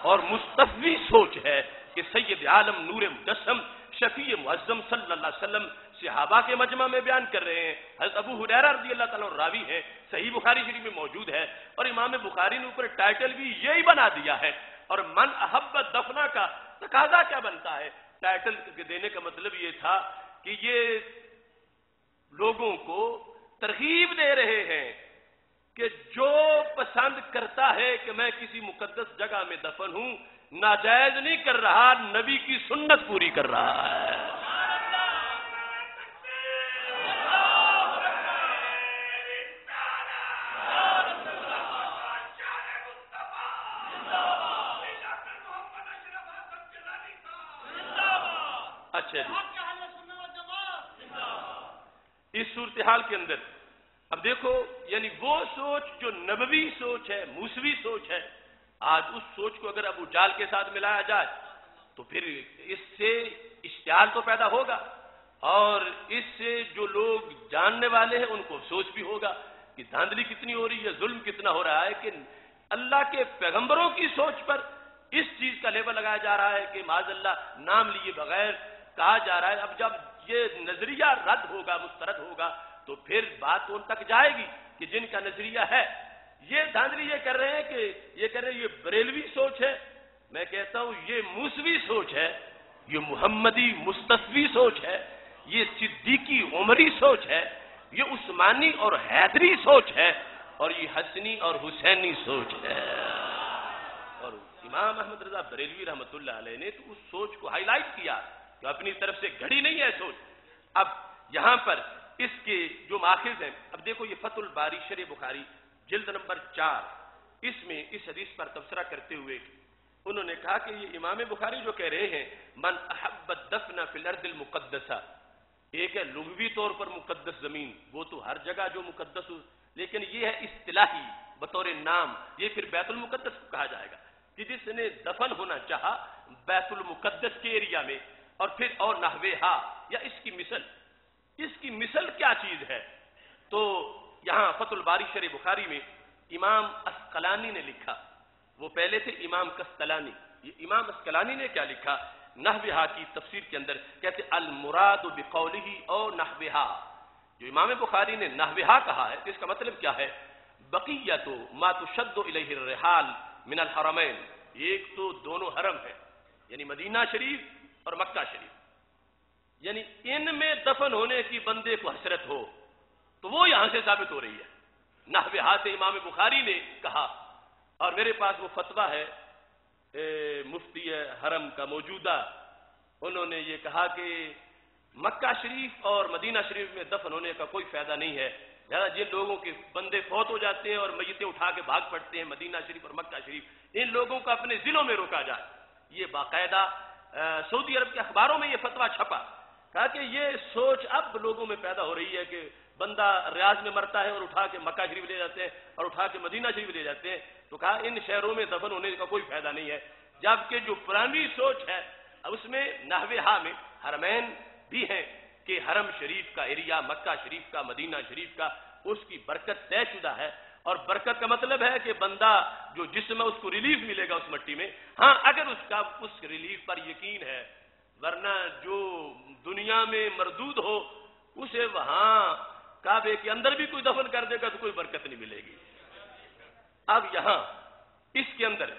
اور مصطفی سوچ ہے کہ سید عالم نور مجسم شفیع معظم صلی اللہ علیہ وسلم صحابہ کے مجمع میں بیان کر رہے ہیں، حضرت ابو ہریرہ رضی اللہ تعالیٰ راوی ہیں، صحیح بخاری شریف میں موجود ہے، اور امام بخاری نے اوپر ٹائٹل بھی یہی بنا دیا ہے۔ اور من احب دفنا کا تقاضا کیا بنتا ہے؟ ٹائٹل دینے کا مطلب یہ تھا کہ یہ لوگوں کو ترغیب دے رہے ہیں کہ جو پسند کرتا ہے کہ میں کسی مقدس جگہ میں دفن ہوں، ناجائز نہیں کر رہا، نبی کی سنت پوری کر رہا ہے۔ اچھا جی، اس صورتحال کے اندر اب دیکھو، یعنی وہ سوچ جو نبوی سوچ ہے، موسوی سوچ ہے، آج اس سوچ کو اگر ابو جال کے ساتھ ملایا جائے تو پھر اس سے اشتعال تو پیدا ہوگا، اور اس سے جو لوگ جاننے والے ہیں ان کو افسوس بھی ہوگا کہ دھاندلی کتنی ہو رہی ہے، ظلم کتنا ہو رہا ہے کہ اللہ کے پیغمبروں کی سوچ پر اس چیز کا لیبل لگایا جا رہا ہے کہ معاذ اللہ نام لیے بغیر کہا جا رہا ہے۔ اب جب یہ نظریہ رد ہوگا، مسترد ہوگا، تو پھر بات ان تک جائے گی کہ جن کا نظریہ ہے یہ دھاندلی یہ کر رہے ہیں کہ یہ بریلوی سوچ ہے، میں کہتا ہوں یہ موسوی سوچ ہے، یہ محمدی مصطفی سوچ ہے، یہ صدیقی عمری سوچ ہے، یہ عثمانی اور حیدری سوچ ہے، اور یہ حسنی اور حسینی سوچ ہے۔ اور امام احمد رضا بریلوی رحمۃ اللہ علیہ نے تو اس سوچ کو ہائی لائٹ کیا کہ اپنی طرف سے گھڑی نہیں ہے سوچ۔ اب یہاں پر اس کے جو ماخذ ہیں، اب دیکھو یہ فتح الباری شرح بخاری جلد نمبر 4، اس میں اس حدیث پر تبصرہ کرتے ہوئے انہوں نے کہا کہ یہ امام بخاری جو کہہ رہے ہیں من احب الدفن فی الارض المقدسہ، ایک ہے لغوی طور پر مقدس زمین، وہ تو ہر جگہ جو مقدس ہو، لیکن یہ ہے اصطلاحی بطور نام، یہ پھر بیت المقدس کو کہا جائے گا کہ جس نے دفن ہونا چاہا بیت المقدس کے ایریا میں، اور پھر اور نحوہا، یا اس کی مثل کیا چیز ہے؟ تو یہاں فتح الباری شرح بخاری میں امام اسقلانی نے لکھا، وہ پہلے تھے امام قسطلانی، یہ امام اسقلانی نے کیا لکھا نحوہا کی تفسیر کے اندر، کہتے المراد بقولہ او نحوہا، جو امام بخاری نے نحوہا کہا ہے اس کا مطلب کیا ہے؟ بقیت ما تشد الیہ الرحال من الحرمین، ایک تو دونوں حرم ہیں یعنی مدینہ شریف اور مکہ شریف، یعنی ان میں دفن ہونے کی بندے کو حسرت ہو تو وہ یہاں سے ثابت ہو رہی ہے. نحو ہاتھ امام بخاری نے کہا، اور میرے پاس وہ فتویٰ ہے مفتی حرم کا موجودہ، انہوں نے یہ کہا کہ مکہ شریف اور مدینہ شریف میں دفن ہونے کا کوئی فائدہ نہیں ہے. لہٰذا جن لوگوں کے بندے فوت ہو جاتے ہیں اور میتیں اٹھا کے بھاگ پڑتے ہیں مدینہ شریف اور مکہ شریف، ان لوگوں کو اپنے ضلعوں میں روکا جائے. یہ باقاعدہ سعودی عرب کے اخباروں میں یہ فتویٰ چھپا. کہا کہ یہ سوچ اب لوگوں میں پیدا ہو رہی ہے کہ بندہ ریاض میں مرتا ہے اور اٹھا کے مکہ شریف لے جاتے ہیں اور اٹھا کے مدینہ شریف لے جاتے ہیں. تو کہا ان شہروں میں دفن ہونے کا کوئی فائدہ نہیں ہے. جبکہ جو پرانی سوچ ہے اس میں نحو ہا میں حرمین بھی ہیں کہ حرم شریف کا ایریا، مکہ شریف کا، مدینہ شریف کا، اس کی برکت طے شدہ ہے. اور برکت کا مطلب ہے کہ بندہ جو جسم ہے اس کو ریلیف ملے گا اس مٹی میں، ہاں اگر اس کا اس ریلیف پر یقین ہے. ورنہ جو دنیا میں مردود ہو اسے وہاں کعبے کے اندر بھی کوئی دفن کر دے گا تو کوئی برکت نہیں ملے گی. اب یہاں اس کے اندر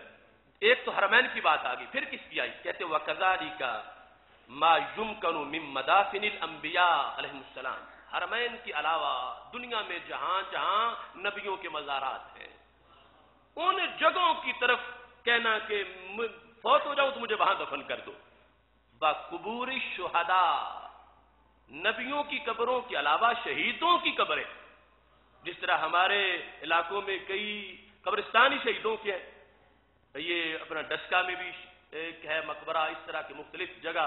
ایک تو حرمین کی بات آ گئی، پھر کس کی آئی؟ کہتے وَكَذَلِكَ مَا يُمْكَنُ مِن مَدَافِنِ الْأَنْبِيَاءِ علیہم السلام. حرمین کے علاوہ دنیا میں جہاں جہاں نبیوں کے مزارات ہیں ان جگہوں کی طرف کہنا کہ فوت ہو جاؤں تو مجھے وہاں دفن کر دو. بقبور الشہداء، نبیوں کی قبروں کے علاوہ شہیدوں کی قبریں، جس طرح ہمارے علاقوں میں کئی قبرستان ہی شہیدوں کے ہیں. یہ اپنا ڈسکا میں بھی ایک ہے مقبرہ، اس طرح کی مختلف جگہ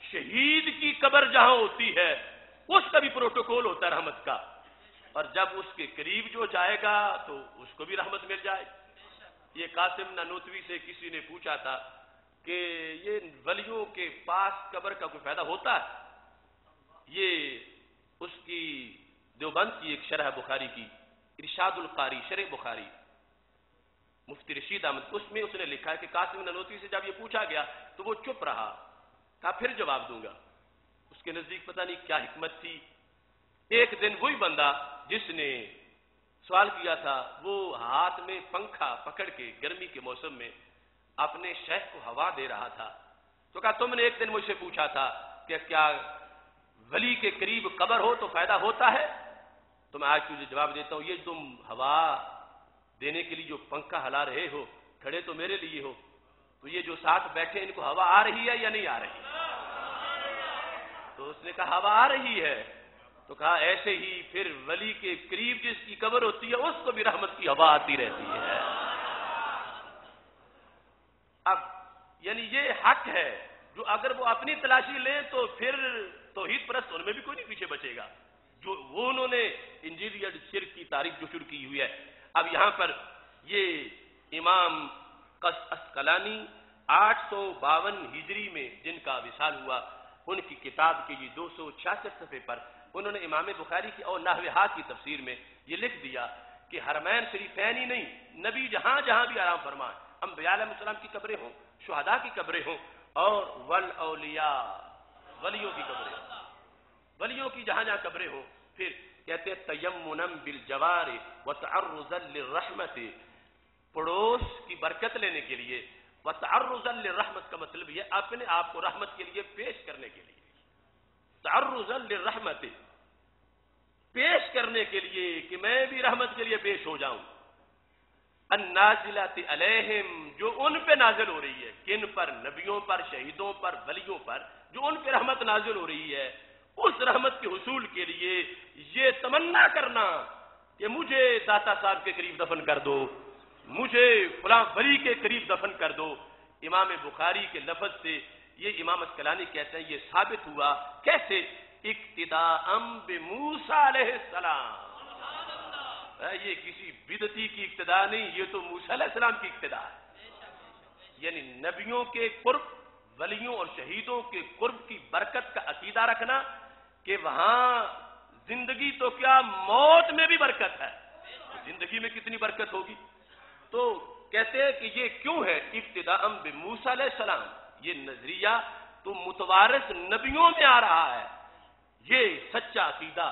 شہید کی قبر جہاں ہوتی ہے اس کا بھی پروٹوکول ہوتا ہے رحمت کا. اور جب اس کے قریب جو جائے گا تو اس کو بھی رحمت مل جائے. یہ قاسم نانوتوی سے کسی نے پوچھا تھا کہ یہ ولیوں کے پاس قبر کا کوئی فائدہ ہوتا ہے؟ یہ اس کی دیوبند کی ایک شرح بخاری کی ارشاد القاری شرح بخاری مفتی رشید احمد، اس میں اس نے لکھا ہے کہ قاسم نانوتوی سے جب یہ پوچھا گیا تو وہ چپ رہا. کہا پھر جواب دوں گا. اس کے نزدیک پتہ نہیں کیا حکمت تھی. ایک دن وہی بندہ جس نے سوال کیا تھا وہ ہاتھ میں پنکھا پکڑ کے گرمی کے موسم میں اپنے شیخ کو ہوا دے رہا تھا. تو کہا تم نے ایک دن مجھ سے پوچھا تھا کہ کیا ولی کے قریب قبر ہو تو فائدہ ہوتا ہے؟ تو میں آج تجھے جواب دیتا ہوں، یہ تم ہوا دینے کے لیے جو پنکھا ہلا رہے ہو، کھڑے تو میرے لیے ہو، تو یہ جو ساتھ بیٹھے ان کو ہوا آ رہی ہے یا نہیں آ رہی؟ تو اس نے کہا ہوا آ رہی ہے. تو کہا ایسے ہی پھر ولی کے قریب جس کی قبر ہوتی ہے اس کو بھی رحمت کی ہوا آتی رہتی ہے. اب یعنی یہ حق ہے جو اگر وہ اپنی تلاشی لیں تو پھر توحید پرست ان میں بھی کوئی نہیں پیچھے بچے گا. جو وہ انہوں نے انجیل شرک کی تعریف جو شروع کی ہوئی ہے. اب یہاں پر یہ امام عسقلانی 852 ہجری میں جن کا وصال ہوا، ان کی کتاب کے یہ 266 صفحے پر انہوں نے امام بخاری کی اور نحو ہا کی تفسیر میں یہ لکھ دیا کہ حرمین شریفین ہی نہیں، نبی جہاں جہاں بھی آرام فرمائیں، انبیاء علیہ السلام کی قبریں ہوں، شہداء کی قبریں ہوں، اور والاولیاء، ولیوں کی قبریں ہوں، ولیوں کی جہاں جہاں قبریں ہوں. پھر کہتے ہیں تیمنا بالجوار وتعرضا للرحمت، پڑوس کی برکت لینے کے لیے. وتعرضا للرحمت کا مطلب یہ اپنے آپ کو رحمت کے لیے پیش کرنے کے لیے، تعرضا للرحمت، پیش کرنے کے لیے کہ میں بھی رحمت کے لیے پیش ہو جاؤں. النازلات علیہم، جو ان پہ نازل ہو رہی ہے، کن پر؟ نبیوں پر، شہیدوں پر، ولیوں پر، جو ان پہ رحمت نازل ہو رہی ہے، اس رحمت کے حصول کے لیے یہ تمنا کرنا کہ مجھے داتا صاحب کے قریب دفن کر دو، مجھے فلاں ولی کے قریب دفن کر دو. امام بخاری کے لفظ سے یہ امام عسقلانی کہتے ہیں یہ ثابت ہوا. کیسے؟ اقتداء بموسیٰ علیہ السلام. یہ کسی بدعتی کی اقتداء نہیں، یہ تو موسیٰ علیہ السلام کی اقتداء ہے. یعنی نبیوں کے قرب، ولیوں اور شہیدوں کے قرب کی برکت کا عقیدہ رکھنا کہ وہاں زندگی تو کیا موت میں بھی برکت ہے. زندگی میں کتنی برکت ہوگی. تو کہتے ہیں کہ یہ کیوں ہے ابتداء بموسیٰ علیہ السلام. یہ نظریہ تو متوارث نبیوں میں آ رہا ہے. یہ سچا عقیدہ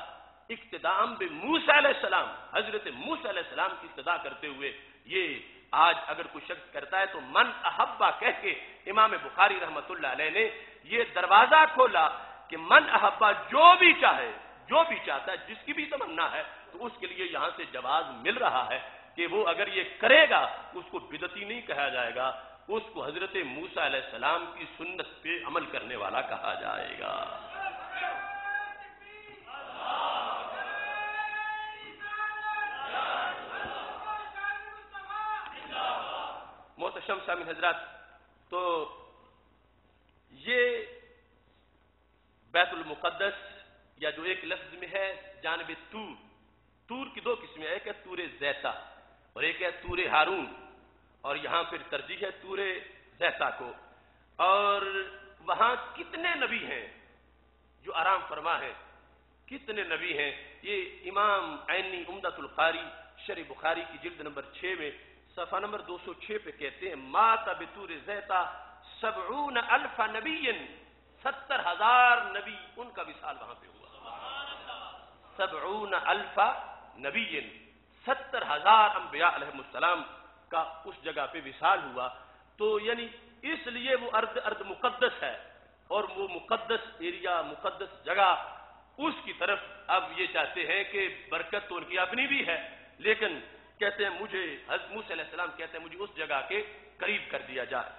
اقتداء بموسیٰ علیہ السلام، حضرت موسیٰ علیہ السلام کی اقتداء کرتے ہوئے یہ آج اگر کوئی شخص کرتا ہے تو من احبا کہہ کے امام بخاری رحمت اللہ علیہ نے یہ دروازہ کھولا کہ من احبا جو بھی چاہے، جو بھی چاہتا ہے، جس کی بھی تمنا ہے، تو اس کے لیے یہاں سے جواز مل رہا ہے کہ وہ اگر یہ کرے گا اس کو بدعتی نہیں کہا جائے گا، اس کو حضرت موسیٰ علیہ السلام کی سنت پہ عمل کرنے والا کہا جائے گا۔ محتشم سامعین حضرات، تو یہ بیت المقدس یا جو ایک لفظ میں ہے جانب طور، طور کی دو قسمیں، ایک ہے طور زیتا اور ایک ہے طور ہارون، اور یہاں پھر ترجیح ہے طور زیتا کو۔ اور وہاں کتنے نبی ہیں جو آرام فرما ہے، کتنے نبی ہیں، یہ امام عینی عمدۃ القاری شرح بخاری کی جلد نمبر 6 میں صفحہ نمبر 206 پہ کہتے ہیں مات بطور زیتا 70,000 نبی، 70,000 نبی ان کا وصال وہاں پہ ہوا۔ 70,000 نبی، 70,000 انبیاء علیہ السلام کا اس جگہ پہ وصال ہوا۔ تو یعنی اس لیے وہ ارض مقدس ہے، اور وہ مقدس ایریا، مقدس جگہ، اس کی طرف اب یہ چاہتے ہیں کہ برکت تو ان کی اپنی بھی ہے، لیکن کہتے ہیں مجھے، حضرت موسیٰ علیہ السلام کہتے ہیں مجھے اس جگہ کے قریب کر دیا جائے۔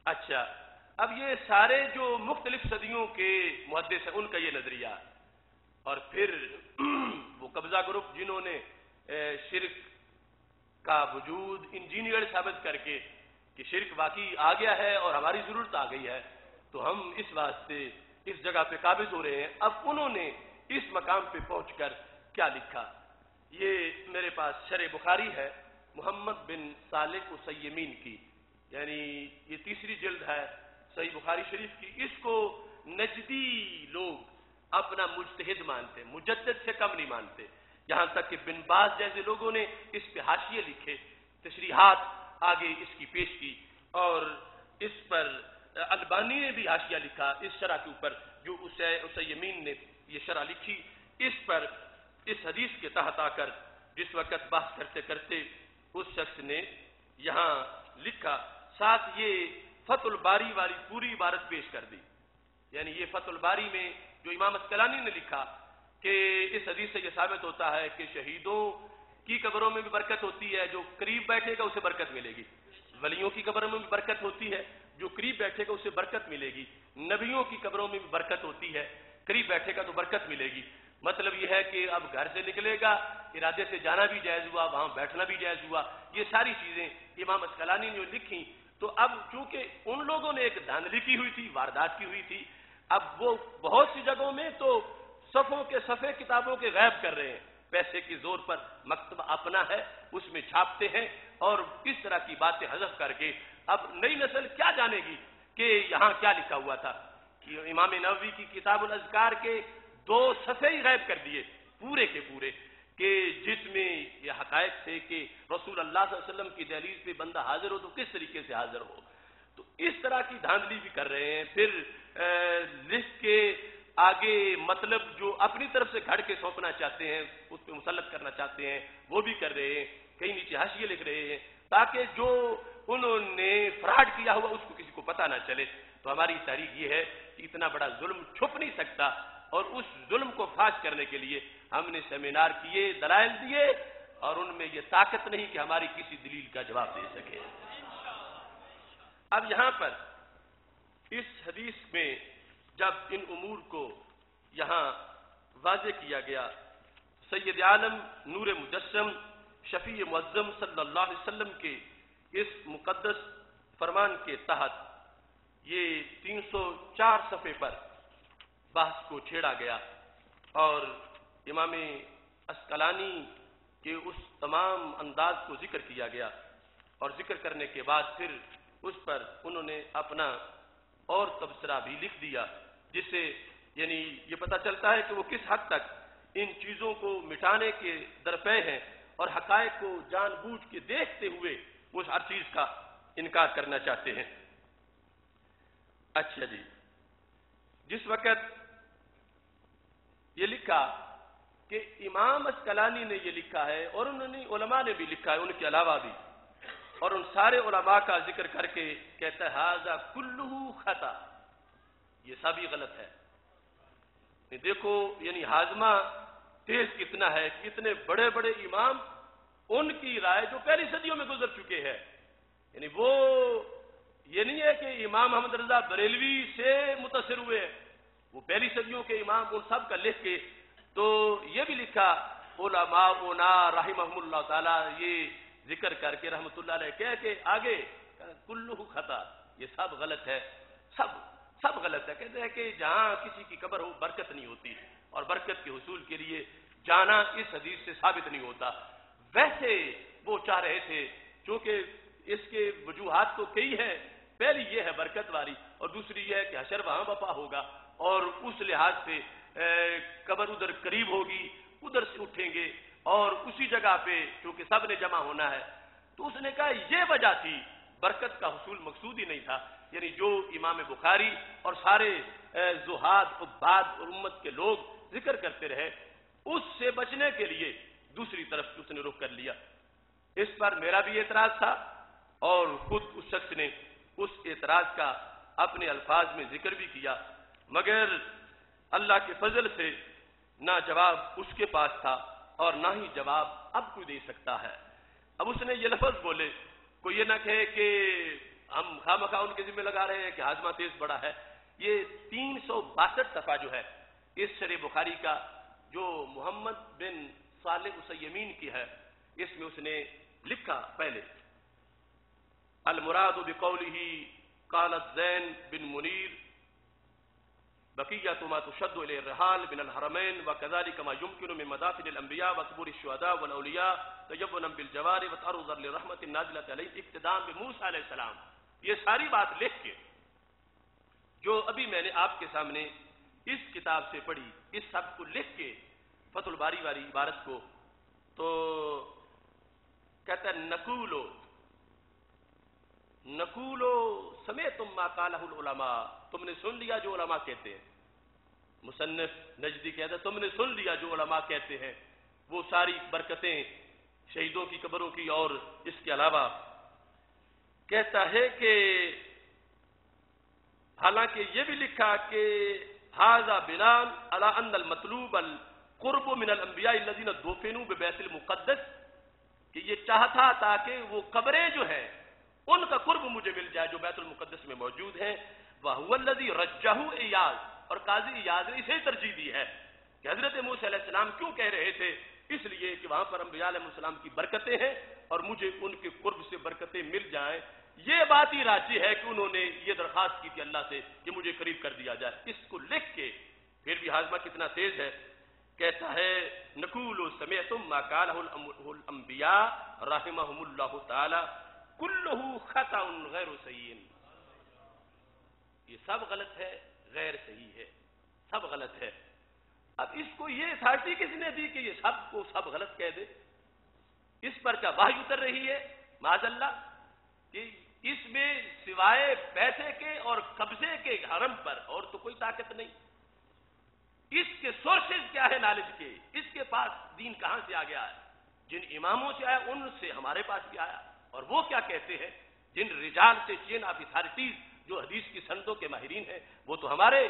اچھا، اب یہ سارے جو مختلف صدیوں کے محدث ہیں ان کا یہ نظریہ، اور پھر وہ قبضہ گروپ جنہوں نے شرک کا وجود انجینئر ثابت کر کے کہ شرک واقعی آ گیا ہے اور ہماری ضرورت آ گئی ہے، تو ہم اس واسطے اس جگہ پہ قابض ہو رہے ہیں۔ اب انہوں نے اس مقام پہ پہنچ کر کیا لکھا، یہ میرے پاس شرح بخاری ہے محمد بن صالح اسیمین کی، یعنی یہ 3ری جلد ہے صحیح بخاری شریف کی۔ اس کو نجدی لوگ اپنا مجتہد مانتے، مجدد سے کم نہیں مانتے، یہاں تک کہ بن باز جیسے لوگوں نے اس پہ حاشیے لکھے، تشریحات آگے اس کی پیش کی، اور اس پر البانی نے بھی حاشیہ لکھا اس شرح کے اوپر، جو اسیمین نے یہ شرح لکھی، اس پر اس حدیث کے تحت آ کر جس وقت بحث کرتے کرتے اس شخص نے یہاں لکھا، ساتھ یہ فتح الباری والی پوری عبارت پیش کر دی، یعنی یہ فتح الباری میں جو امام اسقلانی نے لکھا کہ اس حدیث سے یہ ثابت ہوتا ہے کہ شہیدوں کی قبروں میں بھی برکت ہوتی ہے، جو قریب بیٹھے گا اسے برکت ملے گی، ولیوں کی قبروں میں بھی برکت ہوتی ہے، جو قریب بیٹھے گا اسے برکت ملے گی، نبیوں کی قبروں میں بھی برکت ہوتی ہے، قریب بیٹھے گا تو برکت ملے گی۔ مطلب یہ ہے کہ اب گھر سے نکلے گا، ارادے سے جانا بھی جائز ہوا، وہاں بیٹھنا بھی جائز ہوا، یہ ساری چیزیں امام اسقلانی نے لکھی۔ تو اب چونکہ ان لوگوں نے ایک دھاندلی کی ہوئی تھی، واردات کی ہوئی تھی، اب وہ بہت سی جگہوں میں تو صفوں کے صفحے کتابوں کے غائب کر رہے ہیں، پیسے کے زور پر مکتبہ اپنا ہے اس میں چھاپتے ہیں، اور اس طرح کی باتیں حذف کر کے اب نئی نسل کیا جانے گی کہ یہاں کیا لکھا ہوا تھا۔ کہ امام نووی کی کتاب الاذکار کے 2 صفحے ہی غائب کر دیے پورے کے پورے، کہ جس میں یہ حقائق تھے کہ رسول اللہ صلی اللہ علیہ وسلم کی دہلیز پہ بندہ حاضر ہو تو کس طریقے سے حاضر ہو۔ تو اس طرح کی دھاندلی بھی کر رہے ہیں، پھر لکھ کے آگے مطلب جو اپنی طرف سے گھڑ کے سونپنا چاہتے ہیں، اس پہ مسلط کرنا چاہتے ہیں، وہ بھی کر رہے ہیں، کہیں نیچے حاشیے لکھ رہے ہیں تاکہ جو انہوں نے فراڈ کیا ہوا اس کو کسی کو پتہ نہ چلے۔ تو ہماری تحریک یہ ہے کہ اتنا بڑا ظلم چھپ نہیں سکتا، اور اس ظلم کو فاش کرنے کے لیے ہم نے سیمینار کیے، دلائل دیے، اور ان میں یہ طاقت نہیں کہ ہماری کسی دلیل کا جواب دے سکے۔ اب یہاں پر اس حدیث میں جب ان امور کو یہاں واضح کیا گیا، سید عالم نور مجسم شفیع معظم صلی اللہ علیہ وسلم کے اس مقدس فرمان کے تحت یہ 304 صفحے پر بحث کو چھیڑا گیا، اور امام اسقلانی کے اس تمام انداز کو ذکر کیا گیا، اور ذکر کرنے کے بعد پھر اس پر انہوں نے اپنا اور تبصرہ بھی لکھ دیا، جس سے یعنی یہ پتہ چلتا ہے کہ وہ کس حد تک ان چیزوں کو مٹانے کے درپے ہیں، اور حقائق کو جان بوجھ کے دیکھتے ہوئے وہ ہر چیز کا انکار کرنا چاہتے ہیں۔ اچھا جی، جس وقت یہ لکھا کہ امام اسقلانی نے یہ لکھا ہے، اور انہوں نے علماء نے بھی لکھا ہے ان کے علاوہ بھی، اور ان سارے علماء کا ذکر کر کے کہتا ہے ھذا کلہ خطا، یہ سب ہی غلط ہے، دیکھو یعنی ہاضمہ تیز کتنا ہے، کتنے بڑے بڑے امام ان کی رائے جو پہلی صدیوں میں گزر چکے ہیں، یعنی وہ یہ نہیں ہے کہ امام محمد رضا بریلوی سے متاثر ہوئے ہیں، وہ پہلی صدیوں کے امام ان سب کا لکھ کے تو یہ بھی لکھا علماؤنا رحمہم اللہ تعالی، یہ ذکر کر کے رحمت اللہ علیہ کہہ کے آگے کلہ خطا، یہ سب غلط ہے، سب غلط ہے. کہتے ہیں کہ جہاں کسی کی قبر ہو برکت نہیں ہوتی، اور برکت کے حصول کے لیے جانا اس حدیث سے ثابت نہیں ہوتا. ویسے وہ چاہ رہے تھے، چونکہ اس کے وجوہات تو کئی ہیں، پہلی یہ ہے برکت والی، اور دوسری یہ ہے کہ حشر وہاں بپا ہوگا، اور اس لحاظ سے قبر ادھر قریب ہوگی، ادھر سے اٹھیں گے، اور اسی جگہ پہ چونکہ سب نے جمع ہونا ہے. تو اس نے کہا یہ وجہ تھی، برکت کا حصول مقصود ہی نہیں تھا. یعنی جو امام بخاری اور سارے زہاد عباد اور امت کے لوگ ذکر کرتے رہے، اس سے بچنے کے لیے دوسری طرف اس نے رخ کر لیا. اس پر میرا بھی اعتراض تھا، اور خود اس شخص نے اس اعتراض کا اپنے الفاظ میں ذکر بھی کیا، مگر اللہ کے فضل سے نہ جواب اس کے پاس تھا اور نہ ہی جواب اب کوئی دے سکتا ہے. اب اس نے یہ لفظ بولے، کوئی یہ نہ کہے کہ ہم خواہ ان کے ذمہ لگا رہے ہیں کہ ہاضمہ تیز بڑا ہے. یہ 362 دفعہ جو ہے اس شرح بخاری کا جو محمد بن صالح اسیمین کی ہے، اس میں اس نے لکھا پہلے المراد بقولہ قالت زین بن منیر بقیۃ ما تشد الی الرحال من الحرمین وكذلك ما يمكن من مدافن الانبیاء وقبور الشهداء والاولیاء تجبنا بالجوار وتعرضا للرحمة النازلة علیہ اقتداء بموسیٰ علیہ السلام. یہ ساری بات لکھ کے جو ابھی میں نے آپ کے سامنے اس کتاب سے پڑھی، اس سب کو لکھ کے فتح الباری والی عبارت کو، تو کہتا ہے نقولو سمعتم ما قالہ العلماء، تم نے سن لیا جو علماء کہتے ہیں. مصنف نجدی کہتا ہے تم نے سن لیا جو علماء کہتے ہیں، وہ ساری برکتیں شہیدوں کی قبروں کی. اور اس کے علاوہ کہتا ہے کہ حالانکہ یہ بھی لکھا کہ ھذا بناء علی ان المطلوب القرب من الانبیاء الذین دفنوا ببیت المقدس، کہ یہ چاہتا تاکہ وہ قبریں جو ہیں ان کا قرب مجھے مل جائے جو بیت المقدس میں موجود ہیں. وَهُوَ الَّذِي رَجَّهُ ایاز، اور قاضی ایاز نے اسے ترجیح دی ہے کہ حضرت موسیٰ علیہ السلام کیوں کہہ رہے تھے، اس لیے کہ وہاں پر انبیاء علیہ السلام کی برکتیں ہیں اور مجھے ان کے قرب سے برکتیں مل جائیں. یہ بات ہی راجی ہے کہ انہوں نے یہ درخواست کی تھی اللہ سے کہ مجھے قریب کر دیا جائے. اس کو لکھ کے پھر بھی ہاضمہ کتنا تیز ہے، کہتا ہے نقول سمعتم ما قالہ الانبیاء رحمہم اللہ تعالی کلہ خطأ غیر صحیح، یہ سب غلط ہے، غیر صحیح ہے، سب غلط ہے. اب اس کو یہ اتھارٹی کس نے دی کہ یہ سب کو سب غلط کہہ دے؟ اس پر کیا وحی اتر رہی ہے معاذ اللہ کہ اس میں سوائے پیسے کے اور قبضے کے حرم پر اور تو کوئی طاقت نہیں. اس کے سورسز کیا ہے نالج کے، اس کے پاس دین کہاں سے آ گیا ہے؟ جن اماموں سے آیا ان سے ہمارے پاس بھی آیا. اور وہ کیا کہتے ہیں؟ جن رجال سے چین آف اتھارٹیز جو حدیث کی سندوں کے ماہرین ہیں، وہ تو ہمارے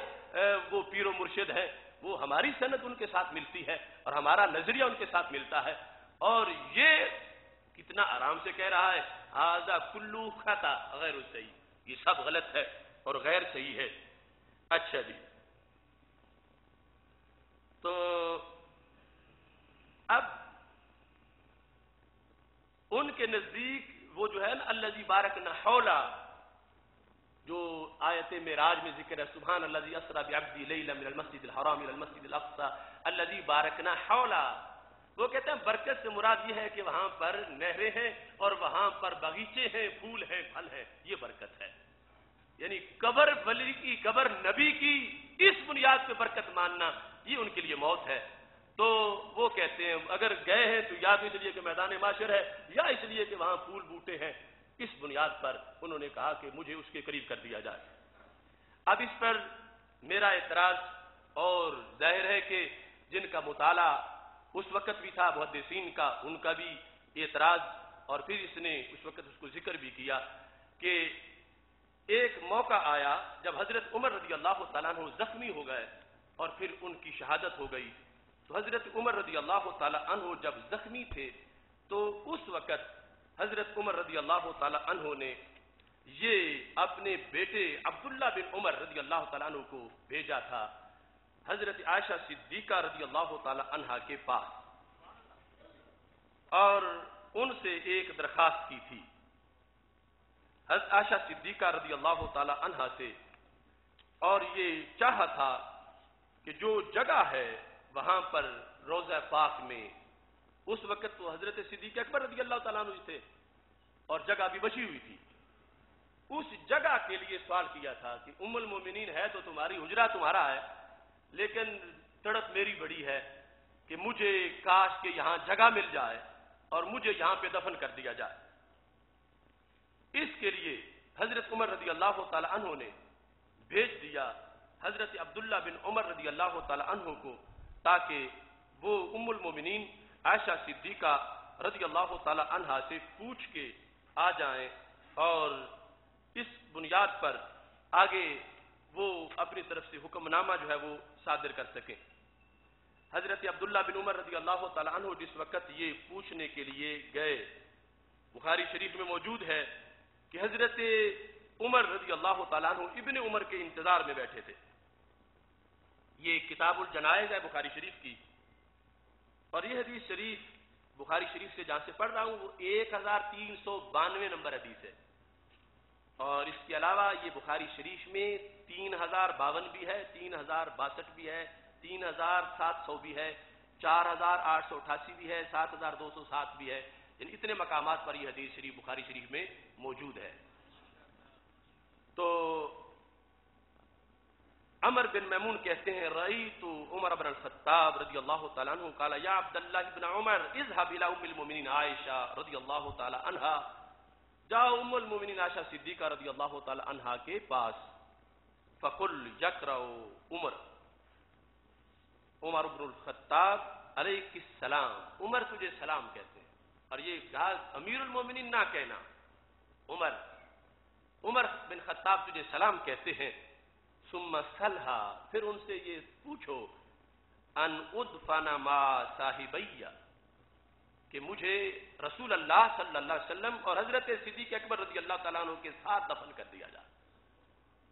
وہ پیر و مرشد ہیں، وہ ہماری سند ان کے ساتھ ملتی ہے اور ہمارا نظریہ ان کے ساتھ ملتا ہے. اور یہ کتنا آرام سے کہہ رہا ہے ھذا کلو خطا غیر صحیح، یہ سب غلط ہے اور غیر صحیح ہے. اچھا جی، تو اب ان کے نزدیک وہ جو ہے نا الذی بارکنا حولا، جو آیت معراج میں ذکر ہے سبحان الذی اسری بعبدہ لیلا من المسجد الحرام الى المسجد الاقصى الذی بارکنا حولا، وہ کہتے ہیں برکت سے مراد یہ ہے کہ وہاں پر نہریں ہیں اور وہاں پر باغیچے ہیں، پھول ہیں، پھل ہیں، یہ برکت ہے. یعنی قبر ولی کی، قبر نبی کی اس بنیاد پہ برکت ماننا یہ ان کے لیے موت ہے. تو وہ کہتے ہیں اگر گئے ہیں تو یا تو اس لیے کہ میدان معاشر ہے یا اس لیے کہ وہاں پھول بوٹے ہیں. اس بنیاد پر انہوں نے کہا کہ مجھے اس کے قریب کر دیا جائے. اب اس پر میرا اعتراض، اور ظاہر ہے کہ جن کا مطالعہ اس وقت بھی تھا محدثین کا، ان کا بھی اعتراض، اور پھر اس نے اس وقت اس کو ذکر بھی کیا کہ ایک موقع آیا جب حضرت عمر رضی اللہ تعالیٰ عنہ زخمی ہو گئے اور پھر ان کی شہادت ہو گئی. تو حضرت عمر رضی اللہ تعالی عنہ جب زخمی تھے تو اس وقت حضرت عمر رضی اللہ تعالی عنہ نے یہ اپنے بیٹے عبداللہ بن عمر رضی اللہ تعالیٰ عنہ کو بھیجا تھا حضرت عائشہ صدیقہ رضی اللہ تعالی عنہا کے پاس اور ان سے ایک درخواست کی تھی حضرت عائشہ صدیقہ رضی اللہ تعالی عنہا سے, اور یہ چاہا تھا کہ جو جگہ ہے وہاں پر روضہ پاک میں, اس وقت تو حضرت صدیق اکبر رضی اللہ تعالیٰ عنہ تھے اور جگہ بھی بچی ہوئی تھی, اس جگہ کے لیے سوال کیا تھا کہ ام المومنین ہے تو تمہاری حجرہ تمہارا ہے, لیکن تڑپ میری بڑی ہے کہ مجھے کاش کہ یہاں جگہ مل جائے اور مجھے یہاں پہ دفن کر دیا جائے. اس کے لیے حضرت عمر رضی اللہ تعالی عنہ نے بھیج دیا حضرت عبداللہ بن عمر رضی اللہ تعالی عنہ کو, تاکہ وہ ام المومنین عائشہ صدیقہ رضی اللہ تعالی عنہا سے پوچھ کے آ جائیں اور اس بنیاد پر آگے وہ اپنی طرف سے حکم نامہ جو ہے وہ صادر کر سکیں. حضرت عبداللہ بن عمر رضی اللہ تعالی عنہ جس وقت یہ پوچھنے کے لیے گئے, بخاری شریف میں موجود ہے کہ حضرت عمر رضی اللہ تعالیٰ عنہ ابن عمر کے انتظار میں بیٹھے تھے. یہ کتاب الجنائز ہے بخاری شریف کی, اور یہ حدیث شریف بخاری شریف سے جہاں سے پڑھ رہا ہوں وہ 1392 نمبر حدیث ہے, اور اس کے علاوہ یہ بخاری شریف میں 3052 بھی ہے, 3062 بھی ہے, 3700 بھی ہے, 4888 بھی ہے, 7207 بھی ہے, یعنی اتنے مقامات پر یہ حدیث شریف بخاری شریف میں موجود ہے. تو عمر بن میمون کہتے ہیں رأیت عمر بن الخطاب رضی اللہ تعالیٰ عنہ قال یا عبداللہ بن عمر اذهب الى ام المؤمنین عائشہ رضی اللہ تعالیٰ عنہا, جاؤ ام المؤمنین عائشہ صدیقہ رضی اللہ تعالیٰ عنہا کے پاس, فقل یقرأ عمر بن الخطاب علیہ السلام, عمر تجھے سلام کہتے ہیں, اور یہ کہا امیر المومنین نہ کہنا, عمر بن خطاب تجھے سلام کہتے ہیں. ثم سلھا, پھر ان سے یہ پوچھو ان ادفن ما صاحبیہ, کہ مجھے رسول اللہ صلی اللہ علیہ وسلم اور حضرت صدیق اکبر رضی اللہ تعالیٰ عنہ کے ساتھ دفن کر دیا جائے,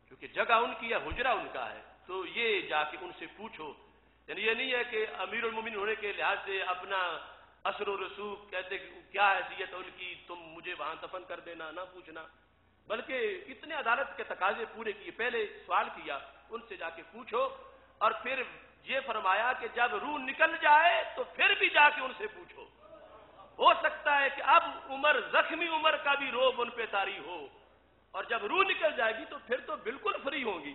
کیونکہ جگہ ان کی ہے, حجرہ ان کا ہے, تو یہ جا کے ان سے پوچھو. یعنی یہ نہیں ہے کہ امیر المومنین ہونے کے لحاظ سے اپنا اثر و رسوخ کہتے کیا حیثیت ان کی, تم مجھے وہاں دفن کر دینا, نہ پوچھنا, بلکہ اتنے عدالت کے تقاضے پورے کیے. پہلے سوال کیا ان سے جا کے پوچھو, اور پھر یہ فرمایا کہ جب روح نکل جائے تو پھر بھی جا کے ان سے پوچھو. ہو سکتا ہے کہ اب عمر زخمی عمر کا بھی روب ان پہ طاری ہو, اور جب روح نکل جائے گی تو پھر تو بالکل فری ہوں گی,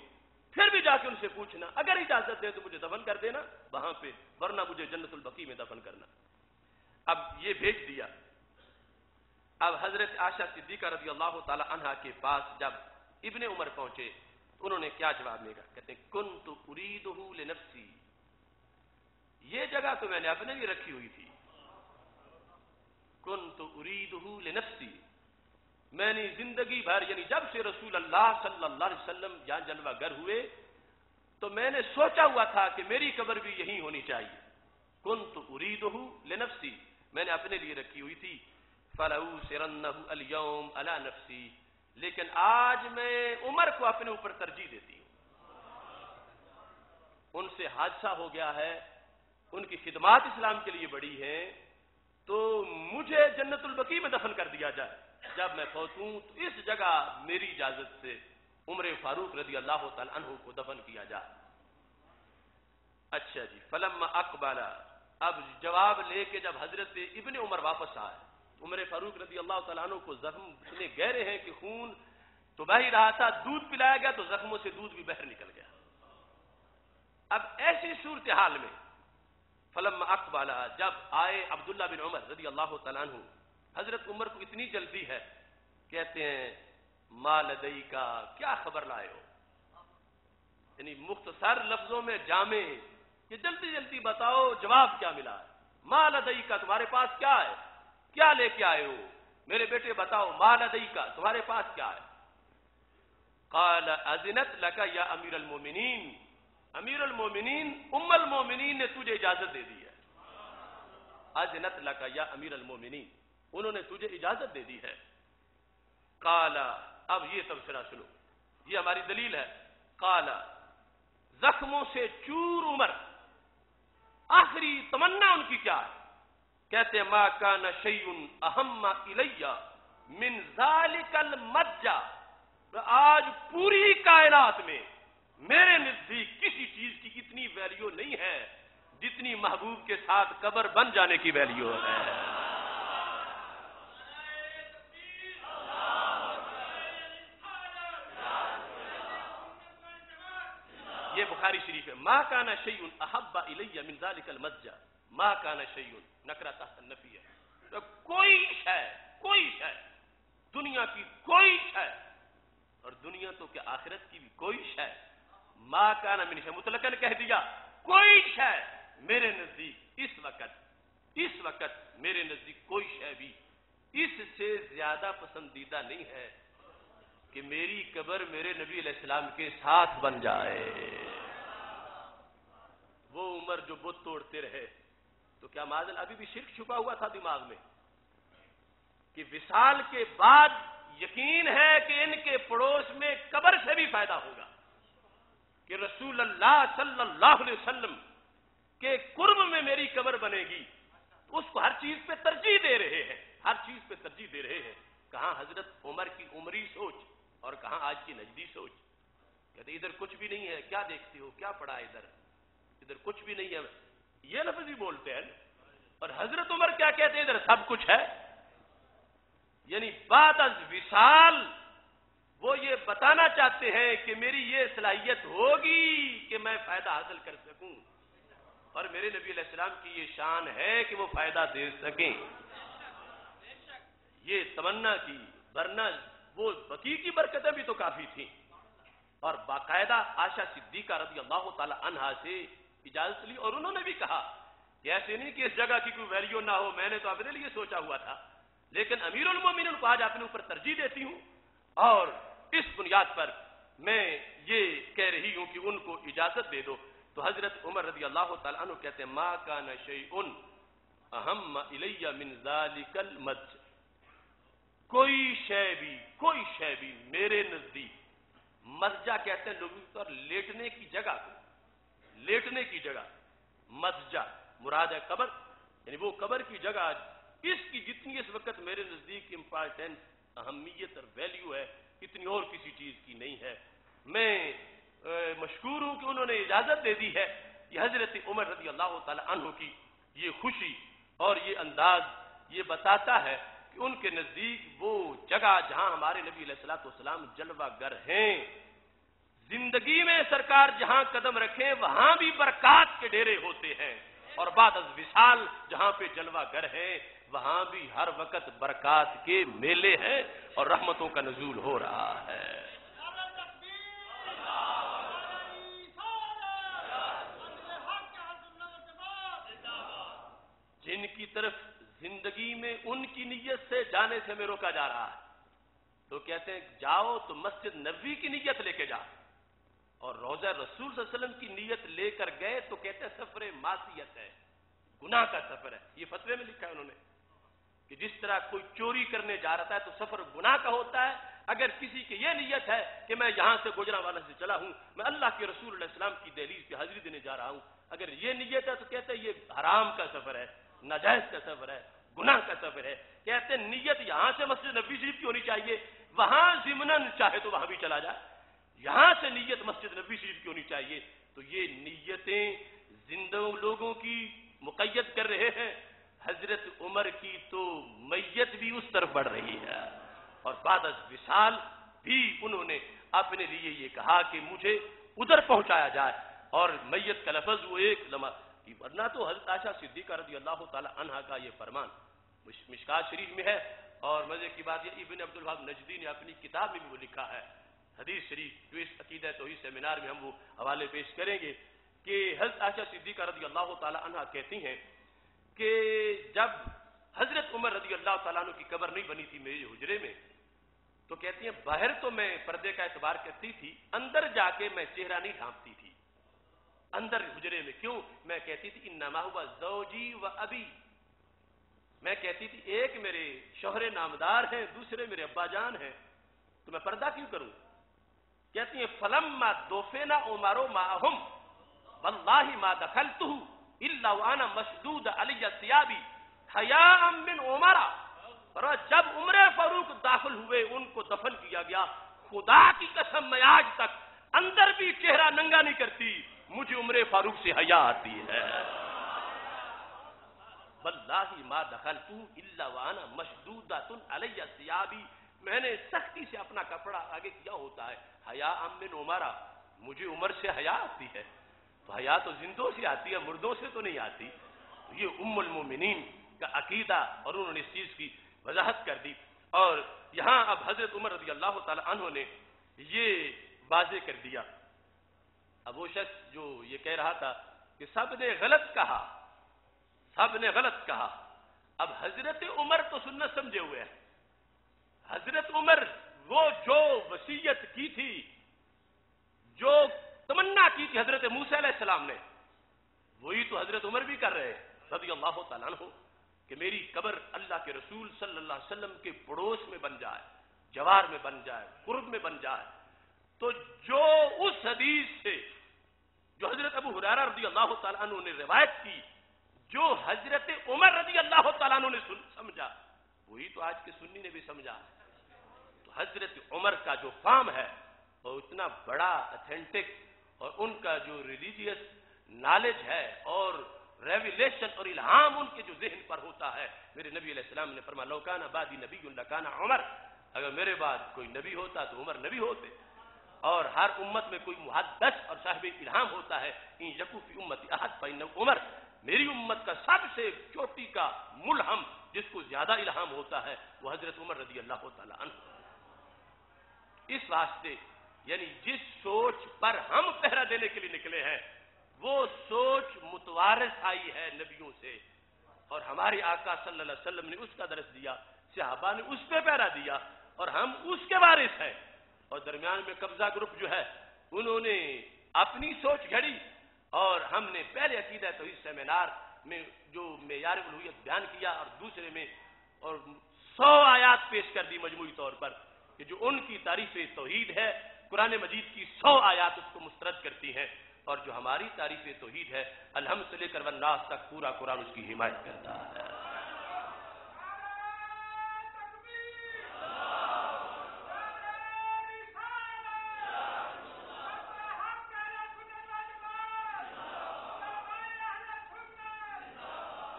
پھر بھی جا کے ان سے پوچھنا, اگر اجازت دے تو مجھے دفن کر دینا وہاں پہ, ورنہ مجھے جنت البقیع میں دفن کرنا. اب یہ بھیج دیا. اب حضرت عائشہ صدیقہ رضی اللہ تعالی عنہا کے پاس جب ابن عمر پہنچے تو انہوں نے کیا جواب دیا, کہتے ہیں کنت اریدہ لنفسی, یہ جگہ تو میں نے اپنے لیے رکھی ہوئی تھی, کنت اریدہ لنفسی, میں نے زندگی بھر یعنی جب سے رسول اللہ صلی اللہ علیہ وسلم یہاں جلوہ گر ہوئے تو میں نے سوچا ہوا تھا کہ میری قبر بھی یہیں ہونی چاہیے. کنت اریدہ لنفسی, میں نے اپنے لیے رکھی ہوئی تھی. فلأوسرنہ اليوم علی نفسی, لیکن آج میں عمر کو اپنے اوپر ترجیح دیتی ہوں. ان سے حادثہ ہو گیا ہے, ان کی خدمات اسلام کے لیے بڑی ہیں, تو مجھے جنت البقیع میں دفن کر دیا جائے. جب میں فوت ہوں تو اس جگہ میری اجازت سے عمر فاروق رضی اللہ تعالی عنہ کو دفن کیا جائے. اچھا جی, فلما اقبل, اب جواب لے کے جب حضرت ابن عمر واپس آئے, عمر فاروق رضی اللہ تعالیٰ عنہ کو زخم اتنے گہرے ہیں کہ خون تو بہ ہی رہا تھا, دودھ پلایا گیا تو زخموں سے دودھ بھی بہر نکل گیا. اب ایسی صورتحال میں فلما اقبل, جب آئے عبداللہ بن عمر رضی اللہ تعالیٰ عنہ, حضرت عمر کو اتنی جلدی ہے, کہتے ہیں ما لدیکا, کیا خبر لائے ہو, یعنی مختصر لفظوں میں جامع کہ جلدی جلدی بتاؤ جواب کیا ملا ہے. ما لدیکا, تمہارے پاس کیا ہے, کیا لے کے آئے ہو, میرے بیٹے بتاؤ. ما لدیکا, تمہارے پاس کیا ہے. قال اذنت لک یا امیر المومنین امیر المومنین ام المومنین نے تجھے اجازت دے دی ہے. اذنت لک یا امیر المومنین، انہوں نے تجھے اجازت دے دی ہے. قال، اب یہ تبصرہ سنو، یہ ہماری دلیل ہے. قال، زخموں سے چور عمر، آخری تمنا ان کی کیا ہے؟ کہتے ہیں ما کان شیء اہم الی من ذالک المجہ، آج پوری کائنات میں میرے نزدیک کسی چیز کی اتنی ویلیو نہیں ہے جتنی محبوب کے ساتھ قبر بن جانے کی ویلیو ہے. یہ بخاری شریف ہے. ما کان شیء احب الی من ذلک المسجد، ما کان شیء نکرہ تحت النفی ہے. تو کوئی شے دنیا کی کوئی شے، اور دنیا تو کہ آخرت کی بھی کوئی شے، ما کان من شیء مطلقاً کہہ دیا، کوئی شے میرے نزدیک اس وقت میرے نزدیک کوئی شے بھی اس سے زیادہ پسندیدہ نہیں ہے کہ میری قبر میرے نبی علیہ السلام کے ساتھ بن جائے. وہ عمر جو بت توڑتے رہے، تو کیا معاذ ابھی بھی شرک چھپا ہوا تھا دماغ میں کہ وصال کے بعد یقین ہے کہ ان کے پڑوس میں قبر سے بھی فائدہ ہوگا، کہ رسول اللہ صلی اللہ علیہ وسلم کے قرب میں میری قبر بنے گی. اس کو ہر چیز پہ ترجیح دے رہے ہیں. کہاں حضرت عمر کی عمری سوچ اور کہاں آج کی نجدی سوچ. کہتے ادھر کچھ بھی نہیں ہے، کیا دیکھتے ہو، کیا پڑا ہے ادھر کچھ بھی نہیں ہے، یہ لفظ ہی بولتے ہیں. اور حضرت عمر کیا کہتے ہیں، ادھر سب کچھ ہے. یعنی بعد از وصال وہ یہ بتانا چاہتے ہیں کہ میری یہ صلاحیت ہوگی کہ میں فائدہ حاصل کر سکوں، اور میرے نبی علیہ السلام کی یہ شان ہے کہ وہ فائدہ دے سکیں. یہ تمنا کی، ورنہ وہ بقی کی برکتیں بھی تو کافی تھیں. اور باقاعدہ عائشہ صدیقہ رضی اللہ تعالی عنہا سے اجازت لی، اور انہوں نے بھی کہا کہ ایسے نہیں کہ اس جگہ کی کوئی ویلیو نہ ہو، میں نے تو اپنے لیے سوچا ہوا تھا، لیکن امیر المومنین کو آج اپنے اوپر ترجیح دیتی ہوں، اور اس بنیاد پر میں یہ کہہ رہی ہوں کہ ان کو اجازت دے دو. تو حضرت عمر رضی اللہ تعالیٰ عنہ کہتے ہیں ما کان شیء اہم الی من ذالک المسجد، کوئی شے بھی میرے نزدیک، مسجد کہتے ہیں لوگوں پر لیٹنے کی جگہ، مسجد مراد ہے قبر، یعنی وہ قبر کی جگہ، اس کی جتنی اس وقت میرے نزدیک امپارٹنس، اہمیت اور ویلیو ہے، اتنی اور کسی چیز کی نہیں ہے. میں مشکور ہوں کہ انہوں نے اجازت دے دی ہے. یہ حضرت عمر رضی اللہ تعالی عنہ کی یہ خوشی اور یہ انداز یہ بتاتا ہے کہ ان کے نزدیک وہ جگہ جہاں ہمارے نبی علیہ الصلوۃ والسلام جلوہ گر ہیں، زندگی میں سرکار جہاں قدم رکھیں وہاں بھی برکات کے ڈیرے ہوتے ہیں، اور بعد از وصال جہاں پہ جلوہ گر ہیں وہاں بھی ہر وقت برکات کے میلے ہیں اور رحمتوں کا نزول ہو رہا ہے. جن کی طرف زندگی میں ان کی نیت سے جانے سے میں روکا جا رہا ہے، تو کہتے ہیں جاؤ تو مسجد نبوی کی نیت لے کے جاؤ، اور روضہ رسول صلی اللہ علیہ وسلم کی نیت لے کر گئے تو کہتے ہیں سفر معصیت ہے، گناہ کا سفر ہے. یہ فتوے میں لکھا ہے انہوں نے کہ جس طرح کوئی چوری کرنے جا رہا ہے تو سفر گناہ کا ہوتا ہے. اگر کسی کی یہ نیت ہے کہ میں یہاں سے گجرانوالہ سے چلا ہوں، میں اللہ کے رسول علیہ السلام کی دہلیز پہ حاضری دینے جا رہا ہوں، اگر یہ نیت ہے تو کہتے ہیں یہ حرام کا سفر ہے، ناجائز کا سفر ہے، گناہ کا سفر ہے. کہتے ہیں نیت یہاں سے مسجد نبوی شریف کی ہونی چاہیے، وہاں ضمناً چاہے تو وہاں بھی چلا جائے، یہاں سے نیت مسجد نبوی شریف کی ہونی چاہیے. تو یہ نیتیں زندہ لوگوں کی مقید کر رہے ہیں. حضرت عمر کی تو میت بھی اس طرف بڑھ رہی ہے، اور بعد از وصال بھی انہوں نے اپنے لیے یہ کہا کہ مجھے ادھر پہنچایا جائے، اور میت کا لفظ وہ ایک لمحہ، ورنہ تو حضرت عائشہ صدیقہ رضی اللہ تعالی عنہا کا یہ فرمان مشکات شریف میں ہے. اور مزے کی بات یہ ابن عبد الوہاب نجدی نے اپنی کتاب میں بھی وہ لکھا ہے، حدیث شریف جو اس عقیدہ توحید سیمینار میں ہم وہ حوالے پیش کریں گے، کہ حضرت عائشہ صدیقہ رضی اللہ تعالی عنہا کہتی ہیں کہ جب حضرت عمر رضی اللہ تعالیٰ عنہ کی قبر نہیں بنی تھی میرے حجرے میں، تو کہتی ہیں باہر تو میں پردے کا اعتبار کرتی تھی، اندر جا کے میں چہرہ نہیں ڈھانپتی تھی. اندر حجرے میں. کیوں؟ میں کہتی تھی انما ہوا زوجی و ابی. میں کہتی تھی ایک میرے شوہر نامدار ہیں، دوسرے میرے ابا جان ہیں، تو میں پردہ کیوں کروں؟ کہتی ہیں فلما دفنا عمر معهم واللہ ما دخلته الا وانا مشدود علی ثیابی حیاء من عمر. اور جب عمر فاروق داخل ہوئے ان کو دفن کیا گیا، خدا کی قسم میں آج تک اندر بھی چہرہ ننگا نہیں کرتی، مجھے عمر فاروق سے حیا آتی ہے. واللہ ما دخلت الا وانا مشدودۃ علی ثیابی. میں نے سختی سے اپنا کپڑا آگے کیا ہوتا ہے. حیاء من عمر، مجھے عمر سے حیا آتی ہے. تو حیا تو زندوں سے آتی ہے، مردوں سے تو نہیں آتی. یہ ام المومنین کا عقیدہ، اور انہوں نے اس چیز کی وضاحت کر دی. اور یہاں اب حضرت عمر رضی اللہ تعالی عنہ نے یہ واضح کر دیا. اب وہ شخص جو یہ کہہ رہا تھا کہ سب نے غلط کہا، سب نے غلط کہا، اب حضرت عمر تو سنت سمجھے ہوئے ہیں. حضرت عمر وہ جو وصیت کی تھی، جو تمنا کی تھی حضرت موسیٰ علیہ السلام نے، وہی تو حضرت عمر بھی کر رہے ہیں رضی اللہ تعالیٰ عنہ، کہ میری قبر اللہ کے رسول صلی اللہ علیہ وسلم کے پڑوس میں بن جائے، جوار میں بن جائے، قرب میں بن جائے. تو جو اس حدیث سے جو حضرت ابو ہریرہ رضی اللہ تعالیٰ عنہ نے روایت کی، جو حضرت عمر رضی اللہ تعالیٰ عنہ نے سمجھا، وہی تو آج کے سنی نے بھی سمجھا. تو حضرت عمر کا جو فام ہے وہ اتنا بڑا اتھینٹک، اور ان کا جو ریلیجیس نالج ہے اور ریویلیشن اور الہام ان کے جو ذہن پر ہوتا ہے. میرے نبی علیہ السلام نے فرمایا لو کان بعدی نبی لکان عمر، اگر میرے بعد کوئی نبی ہوتا تو عمر نبی ہوتے. اور ہر امت میں کوئی محدث اور صاحب الہام ہوتا ہے. ان یکو فی امتی احد فانہ عمر، میری امت کا سب سے چوٹی کا ملہم جس کو زیادہ الہام ہوتا ہے وہ حضرت عمر رضی اللہ تعالی عنہ. اس واسطے یعنی جس سوچ پر ہم پہرا دینے کے لیے نکلے ہیں وہ سوچ متوارث آئی ہے نبیوں سے، اور ہمارے آقا صلی اللہ علیہ وسلم نے اس کا درس دیا، صحابہ نے اس پہ پہرا دیا، اور ہم اس کے وارث ہیں. اور درمیان میں قبضہ گروپ جو ہے انہوں نے اپنی سوچ گھڑی، اور ہم نے پہلے عقیدہ توحید سیمینار میں جو معیار الوہیت بیان کیا، اور دوسرے میں اور 100 آیات پیش کر دی مجموعی طور پر کہ جو ان کی تعریف توحید ہے، قرآن مجید کی 100 آیات اس کو مسترد کرتی ہیں، اور جو ہماری تعریف توحید ہے الحمد سے لے کر والناس تک پورا قرآن اس کی حمایت کرتا ہے.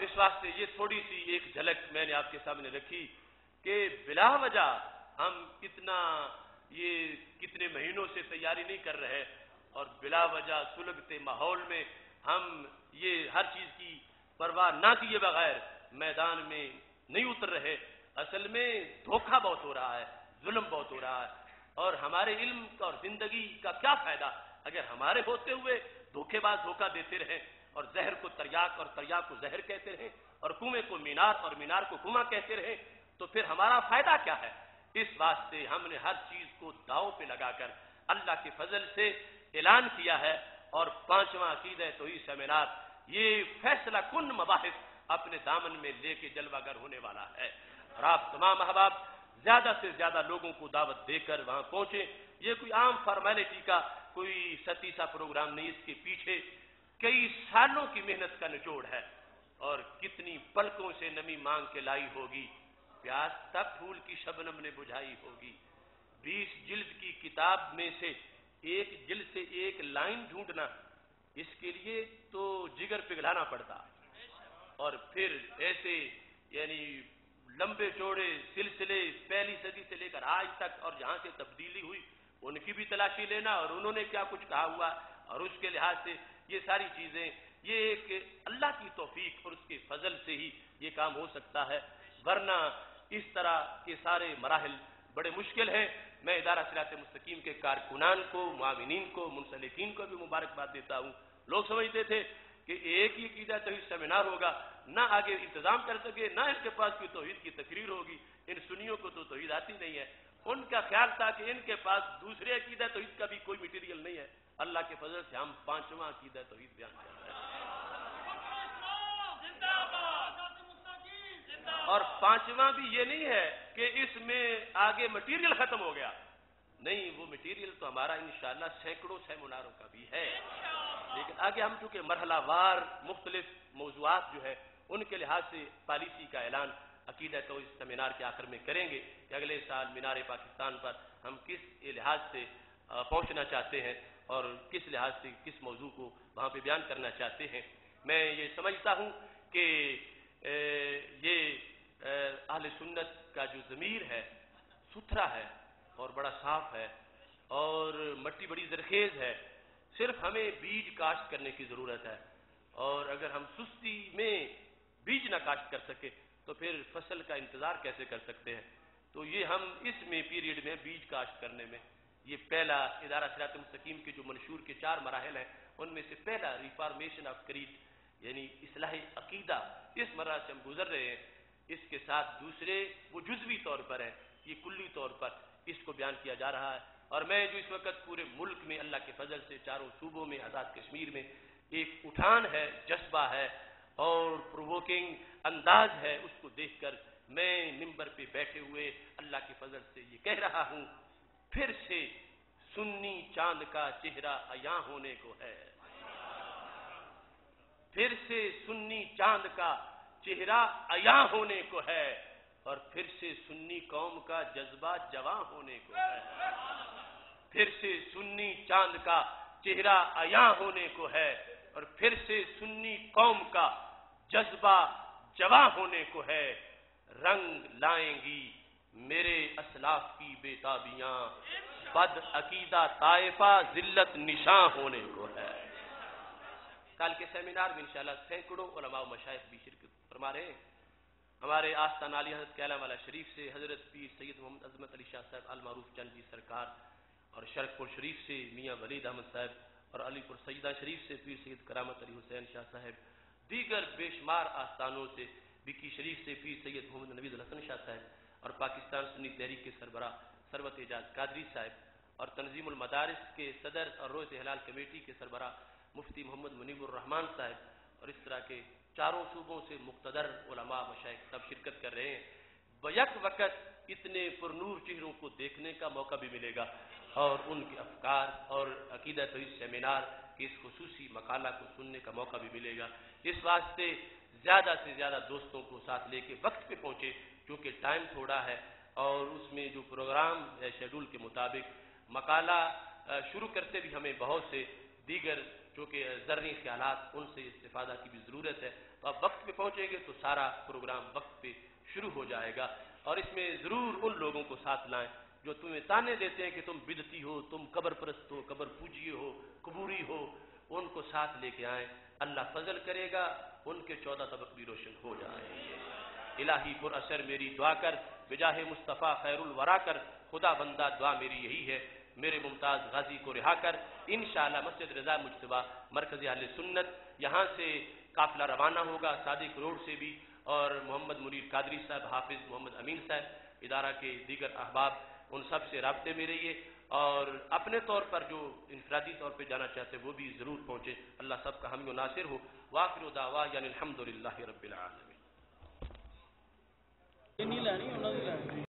اس واسطے یہ تھوڑی سی ایک جھلک میں نے آپ کے سامنے رکھی کہ بلا وجہ ہم کتنے مہینوں سے تیاری نہیں کر رہے، اور بلا وجہ سلگتے ماحول میں ہم یہ ہر چیز کی پرواہ نہ کیے بغیر میدان میں نہیں اتر رہے. اصل میں دھوکہ بہت ہو رہا ہے، ظلم بہت ہو رہا ہے، اور ہمارے علم اور زندگی کا کیا فائدہ اگر ہمارے ہوتے ہوئے دھوکے باز دھوکہ دیتے رہیں، اور زہر کو تریاق اور تریاق کو زہر کہتے رہیں، اور کنویں کو مینار اور مینار کو کنواں کہتے رہیں، تو پھر ہمارا فائدہ کیا ہے؟ اس واسطے ہم نے ہر چیز کو داؤ پہ لگا کر اللہ کے فضل سے اعلان کیا ہے. اور 5واں عقیدہ توحید سیمینار یہ فیصلہ کن مباحث اپنے دامن میں لے کے جلوہ گر ہونے والا ہے، اور آپ تمام احباب زیادہ سے زیادہ لوگوں کو دعوت دے کر وہاں پہنچیں. یہ کوئی عام فارمیلٹی کا کوئی ستی سا پروگرام نہیں، اس کے پیچھے کئی سالوں کی محنت کا نچوڑ ہے، اور کتنی پلکوں سے نمی مانگ کے لائی ہوگی، پیاس تک پھول کی شبنم نے بجھائی ہوگی. 20 جلد کی کتاب میں سے ایک جلد سے ایک لائن ڈھونڈنا، اس کے لیے تو جگر پگھلانا پڑتا، اور پھر ایسے یعنی لمبے چوڑے سلسلے پہلی صدی سے لے کر آج تک، اور جہاں سے تبدیلی ہوئی ان کی بھی تلاشی لینا، اور انہوں نے کیا کچھ کہا ہوا، اور اس کے لحاظ سے یہ ساری چیزیں، یہ ایک اللہ کی توفیق اور اس کے فضل سے ہی یہ کام ہو سکتا ہے، ورنہ اس طرح کے سارے مراحل بڑے مشکل ہیں. میں ادارہ صراط مستقیم کے کارکنان کو، معاونین کو، منسلکین کو بھی مبارکباد دیتا ہوں. لوگ سمجھتے تھے کہ ایک ہی عقیدہ توحید سیمینار ہوگا، نہ آگے انتظام کر سکے، نہ ان کے پاس کوئی توحید کی تقریر ہوگی، ان سنیوں کو تو توحید آتی نہیں ہے. ان کا خیال تھا کہ ان کے پاس دوسرے عقیدہ توحید کا بھی کوئی مٹیریل نہیں ہے، اللہ کے فضل سے ہم 5واں عقیدہ توحید بیان کر رہے ہیں، اور 5واں بھی یہ نہیں ہے کہ اس میں آگے مٹیریل ختم ہو گیا، نہیں، وہ مٹیریل تو ہمارا انشاءاللہ سینکڑوں سیمیناروں کا بھی ہے، لیکن آگے ہم چونکہ مرحلہ وار مختلف موضوعات جو ہے ان کے لحاظ سے پالیسی کا اعلان عقیدہ تو اس سیمینار کے آخر میں کریں گے کہ اگلے سال مینار پاکستان پر ہم کس لحاظ سے پہنچنا چاہتے ہیں اور کس لحاظ سے کس موضوع کو وہاں پہ بیان کرنا چاہتے ہیں۔ میں یہ سمجھتا ہوں کہ یہ اہل سنت کا جو ضمیر ہے ستھرا ہے اور بڑا صاف ہے اور مٹی بڑی زرخیز ہے، صرف ہمیں بیج کاشت کرنے کی ضرورت ہے، اور اگر ہم سستی میں بیج نہ کاشت کر سکے تو پھر فصل کا انتظار کیسے کر سکتے ہیں؟ تو یہ ہم اس میں پیریڈ میں بیج کاشت کرنے میں یہ پہلا ادارہ صراط مستقیم کے جو منشور کے 4 مراحل ہیں ان میں سے پہلا ریفارمیشن آف کریڈ یعنی اصلاح عقیدہ، اس مرحلہ سے ہم گزر رہے ہیں۔ اس کے ساتھ دوسرے وہ جزوی طور پر ہیں، یہ کلی طور پر اس کو بیان کیا جا رہا ہے، اور میں جو اس وقت پورے ملک میں اللہ کے فضل سے چاروں صوبوں میں آزاد کشمیر میں ایک اٹھان ہے، جذبہ ہے اور پرووکنگ انداز ہے، اس کو دیکھ کر میں ممبر پہ بیٹھے ہوئے اللہ کے فضل سے یہ کہہ رہا ہوں، پھر سے سنی چاند کا چہرہ عیاں ہونے کو ہے، پھر سے سنی چاند کا چہرہ عیاں ہونے کو ہے، اور پھر سے سنی قوم کا جذبہ جواں ہونے کو ہے، پھر سے سنی چاند کا چہرہ عیاں ہونے کو ہے، اور پھر سے سنی قوم کا جذبہ جواں ہونے کو ہے، رنگ لائیں گی میرے اسلاف کی بیتابیاں، بد عقیدہ طائفہ ذلت نشاں ہونے کو ہے۔ کل کے سیمینار میں انشاءاللہ سینکڑوں علماء و مشائخ بھی شرکت فرما رہے ہیں۔ ہمارے آستان عالی حضرت کیلم والا شریف سے حضرت پیر سید محمد عظمت علی شاہ صاحب المعروف چند جی سرکار، اور شرق پور شریف سے میاں ولید احمد صاحب، اور علی پور سیدہ شریف سے پیر سید کرامت علی حسین شاہ صاحب، دیگر بے شمار آستانوں سے بکی شریف سے پیر سید محمد نوید الحسن شاہ صاحب، اور پاکستان سنی تحریک کے سربراہ ثروت اعجاز قادری صاحب، اور تنظیم المدارس کے صدر اور روز ہلال کمیٹی کے سربراہ مفتی محمد منیب الرحمان صاحب، اور اس طرح کے چاروں صوبوں سے مقتدر علماء مشائخ سب شرکت کر رہے ہیں۔ بیک وقت اتنے پرنور چہروں کو دیکھنے کا موقع بھی ملے گا، اور ان کے افکار اور عقیدہ توحید سیمینار کے اس خصوصی مقالہ کو سننے کا موقع بھی ملے گا۔ اس واسطے زیادہ سے زیادہ دوستوں کو ساتھ لے کے وقت پہ پہنچے، کیونکہ ٹائم تھوڑا ہے، اور اس میں جو پروگرام ہے شیڈول کے مطابق مقالہ شروع کرتے بھی ہمیں بہت سے دیگر چونکہ ذرنی خیالات ان سے استفادہ کی بھی ضرورت ہے، تو آپ وقت پہ پہنچیں گے تو سارا پروگرام وقت پہ شروع ہو جائے گا، اور اس میں ضرور ان لوگوں کو ساتھ لائیں جو تمہیں تانے دیتے ہیں کہ تم بدعتی ہو، تم قبر پرست ہو، قبر پوجیے ہو، قبوری ہو، ان کو ساتھ لے کے آئیں، اللہ فضل کرے گا، ان کے 14 طبق بھی روشن ہو جائیں گے۔ الہی پر اثر میری دعا کر، بجاہ مصطفیٰ خیر الورا کر، خدا بندہ دعا میری یہی ہے، میرے ممتاز غازی کو رہا کر۔ انشاءاللہ مسجد رضا مجتبیٰ مرکز اہل سنت، یہاں سے قافلہ روانہ ہوگا صادق روڈ سے بھی، اور محمد منیر قادری صاحب، حافظ محمد امین صاحب، ادارہ کے دیگر احباب، ان سب سے رابطے میں رہیے، اور اپنے طور پر جو انفرادی طور پہ جانا چاہتے وہ بھی ضرور پہنچے۔ اللہ سب کا حامی و ناصر ہو۔ وآخر دعوانا الحمدللہ رب العالمین۔